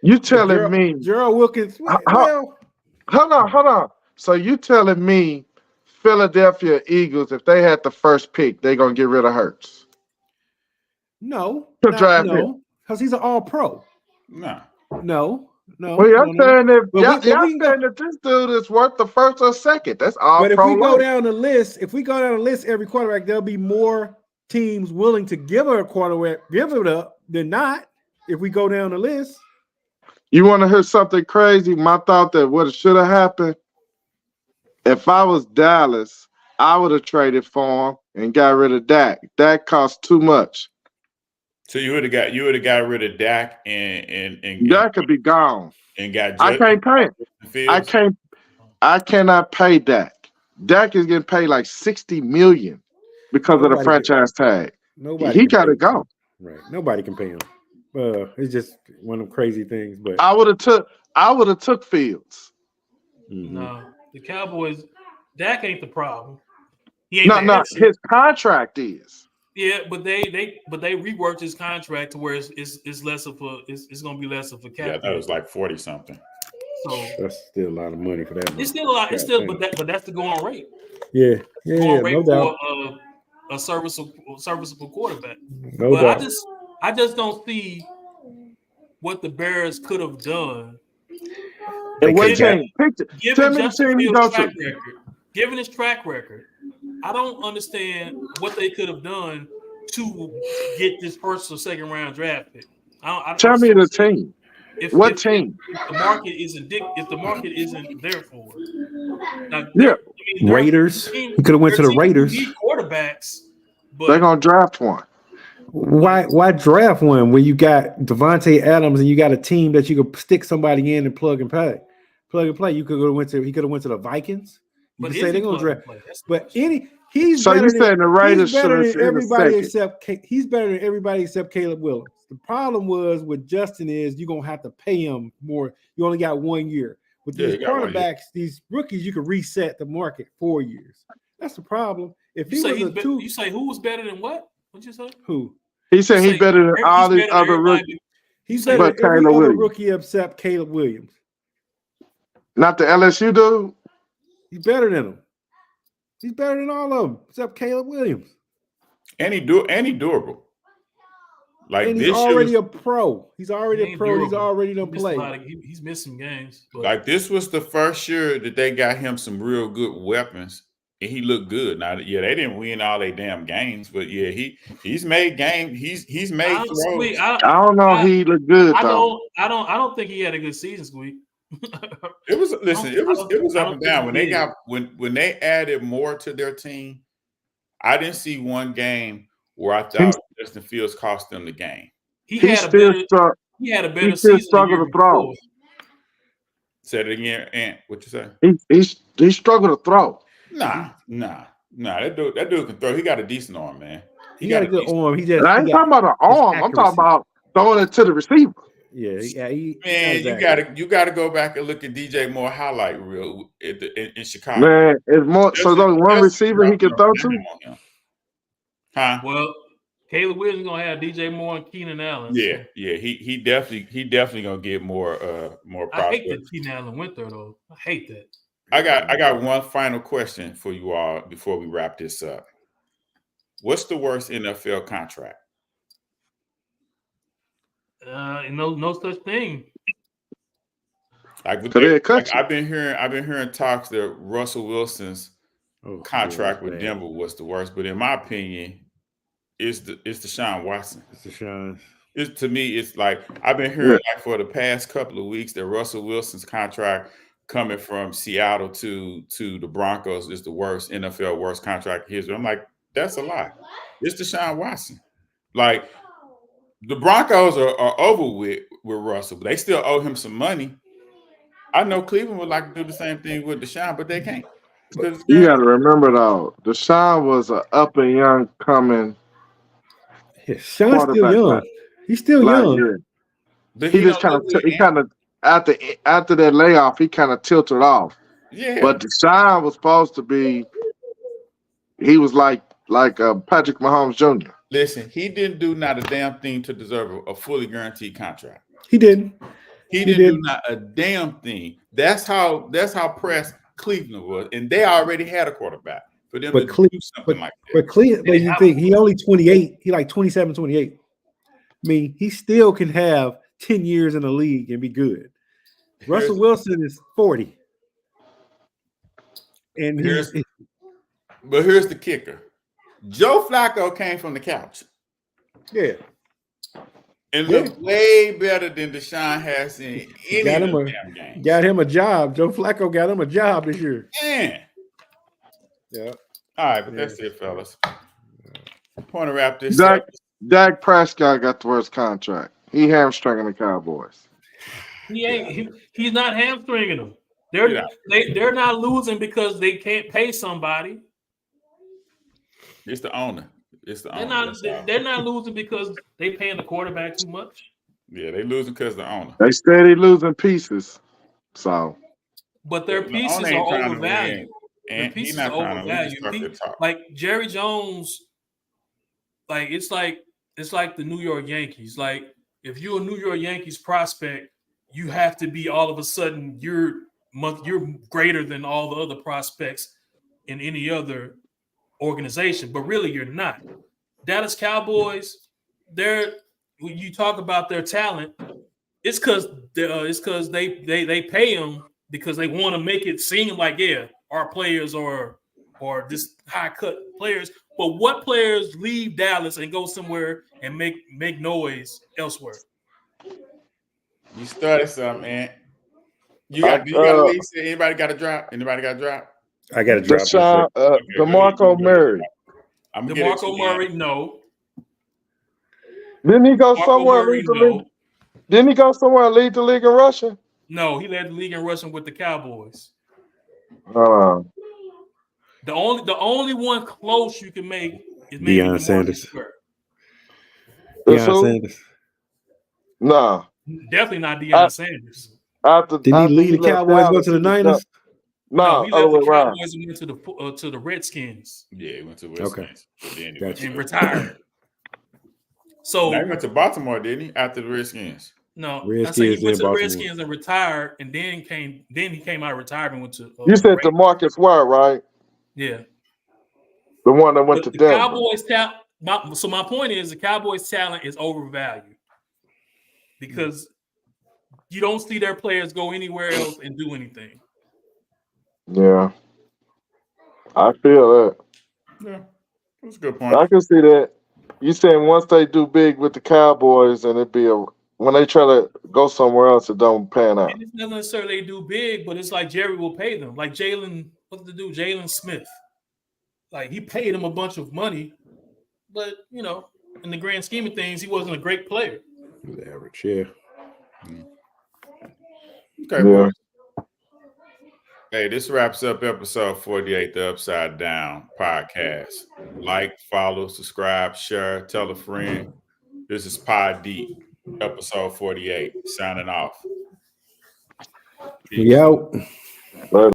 You telling me Gerald Wilkins? Hold on. So you telling me Philadelphia Eagles, if they had the first pick, they gonna get rid of Hurts? No, draft because he's an all-pro. No. Well, y'all saying that this dude is worth the first or second. That's all. But if we go down the list, every quarterback, there'll be more teams willing to give a quarterback, give it up than not. If we go down the list, you want to hear something crazy? My thought that what should have happened. If I was Dallas, I would have traded for him and got rid of Dak. Dak cost too much. So you would have got rid of Dak and Dak could be gone. And got I can't pay him. I cannot pay Dak. Dak is getting paid like $60 million because of the franchise tag. He gotta go. Right. Nobody can pay him. It's just one of them crazy things. But I would have took Fields. Mm-hmm. No, the Cowboys, Dak ain't the problem. His contract is. Yeah, but they reworked his contract to where it's less of a it's gonna be less of a cap. Yeah, that was like 40 something. So that's still a lot of money for that. It's still a lot. It's still, but that's the going rate. Yeah, no doubt. For a serviceable quarterback. No doubt. I just don't see what the Bears could have done. And what team? Given his track record, I don't understand what they could have done to get this first or second round draft pick. Tell me the team. If the market isn't there for it. Raiders. He could have went to the Raiders. Quarterbacks, but they're gonna draft one. Why draft one when you got Devontae Adams and you got a team that you could stick somebody in and plug and play? He could have went to the Vikings. You could say they're gonna draft, but He's So better you than saying the Raiders he's better should than have sent a everybody second? except he's better than everybody except Caleb Williams. The problem was with Justin is you're gonna have to pay him more. You only got 1 year. With Yeah, these you got 1 year. quarterbacks, these rookies, you can reset the market 4 years. That's the problem. If You he say was a two, you say who was better than what? What'd you say? who? He You said he's say better than all he's these better than other everybody. rookies, He's say- better but than every Taylor other Williams, rookie except Caleb Williams. not the LSU dude. He's better than him. He's better than all of them except Caleb Williams. And he durable. Like And he's this year already was, a pro. He's already He a pro. And he's durable. already He done missed a played. lot of- he's missed some games. But like this was the first year that they got him some real good weapons, and he looked good. Now, yeah, they didn't win all their damn games, but yeah, he's made game. He's made I, throws. Squeak, I don't know. I- He looked good though. I don't think he had a good season, Squeak. It was listen. It was I up don't and think down he when they did. got when they added more to their team. I didn't see one game where I thought Justin Fields cost them the game. He He had a still better struck. he had a He better still season the year struggled to throw. before. Say it again, Ant. What you say? He struggled to throw. Nah. That dude can throw. He got a decent arm, man. He got a good decent arm. He just And I ain't talking about an arm. I'm talking accuracy. about throwing it to the receiver. Yeah, he Man, exactly. you gotta go back and look at DJ Moore highlight reel in Chicago. Man, it's more. So there's only one receiver he can throw to. Huh? Well, Caleb Williams is gonna have DJ Moore and Keenan Allen. Yeah, so. yeah. He definitely gonna get more I hate prospects. that Keenan Allen went there though. I hate that. I got one final question for you all before we wrap this up. What's the worst NFL contract? No such thing. Like I've been hearing talks that Russell Wilson's contract with Denver was the worst, but in my opinion, it's Deshaun Watson. It's Deshaun. To me, it's like I've been hearing like for the past couple of weeks that Russell Wilson's contract coming from Seattle to the Broncos is the worst NFL worst contract in history. I'm like, that's a lie. It's Deshaun Watson. Like the Broncos are over with Russell, but they still owe him some money. I know Cleveland would like to do the same thing with Deshaun, but they can't. You got to remember though, Deshaun was an up and young coming. Yeah, Sean's still young. He's still young. He just kind of after that layoff, he kind of tilted off. Yeah. But Deshaun was supposed to be. He was like Patrick Mahomes Jr. Listen, he didn't do not a damn thing to deserve a fully guaranteed contract. He didn't. He didn't do not a damn thing. That's how pressed Cleveland was, and they already had a quarterback for them to do something like that. But Cleveland, but you think he only 28? He like 27, 28. I mean, he still can have 10 years in the league and be good. Russell Wilson is 40, and here's the kicker: Joe Flacco came from the couch. Yeah. And look way better than Deshaun has in any of the damn games. Got him a job. Joe Flacco got him a job this year. Man. Yeah. All right, but that's it, fellas. I'm going to wrap this up. Dak Prescott got the worst contract. He hamstringing the Cowboys. He's not hamstringing them. They're not losing because they can't pay somebody. It's the owner. They're not losing because they paying the quarterback too much. Yeah, they losing because the owner. They steady losing pieces. So, but their pieces are overvalued. Their pieces are overvalued. Like Jerry Jones, like it's like the New York Yankees. Like if you're a New York Yankees prospect, you have to be all of a sudden you're greater than all the other prospects in any other organization, but really you're not. Dallas Cowboys, when you talk about their talent, it's because they pay them because they want to make it seem like our players are this high cut players. But what players leave Dallas and go somewhere and make noise elsewhere? You started something, man. You got anybody got a drop? Anybody got a drop? I got to drop. DeMarco Murray. DeMarco Murray, no. Didn't he go somewhere? Didn't he go somewhere and lead the league in rushing? No, he led the league in rushing with the Cowboys. The only one close you can make is maybe Deion DeMarcus Sanders. Ware. That's Deion who? Sanders. Nah. Definitely not Deion Sanders. Did he leave the left Cowboys and go Dallas, to the he was Niners? No, nah, he other left way the around. Cowboys and went to the Redskins Yeah, he went to Okay. Redskins. But then he went Gotcha. and retired. now he So went to Baltimore, didn't he? After the Redskins. no, I say he Redskins went in to the Baltimore. Redskins and retired, and then he came out of retirement and went to You said Ravens. DeMarcus Ware, right? Yeah. The one that went to The Denver. Cowboys talent. So my point is the Cowboys talent is overvalued because you don't see their players go anywhere else and do anything. Yeah. I feel that. Yeah, that's a good point. I can see that. You saying once they do big with the Cowboys and when they try to go somewhere else, it don't pan out. And it's not necessarily they do big, but it's like Jerry will pay them. Like Jalen Smith. Like he paid him a bunch of money, but in the grand scheme of things, he wasn't a great player. He was average, yeah. Okay, Yeah. boys. Hey, this wraps up episode 48, the Upside Down podcast. Like, follow, subscribe, share, tell a friend. This is Pod Deep, episode 48, signing off. We out. Later.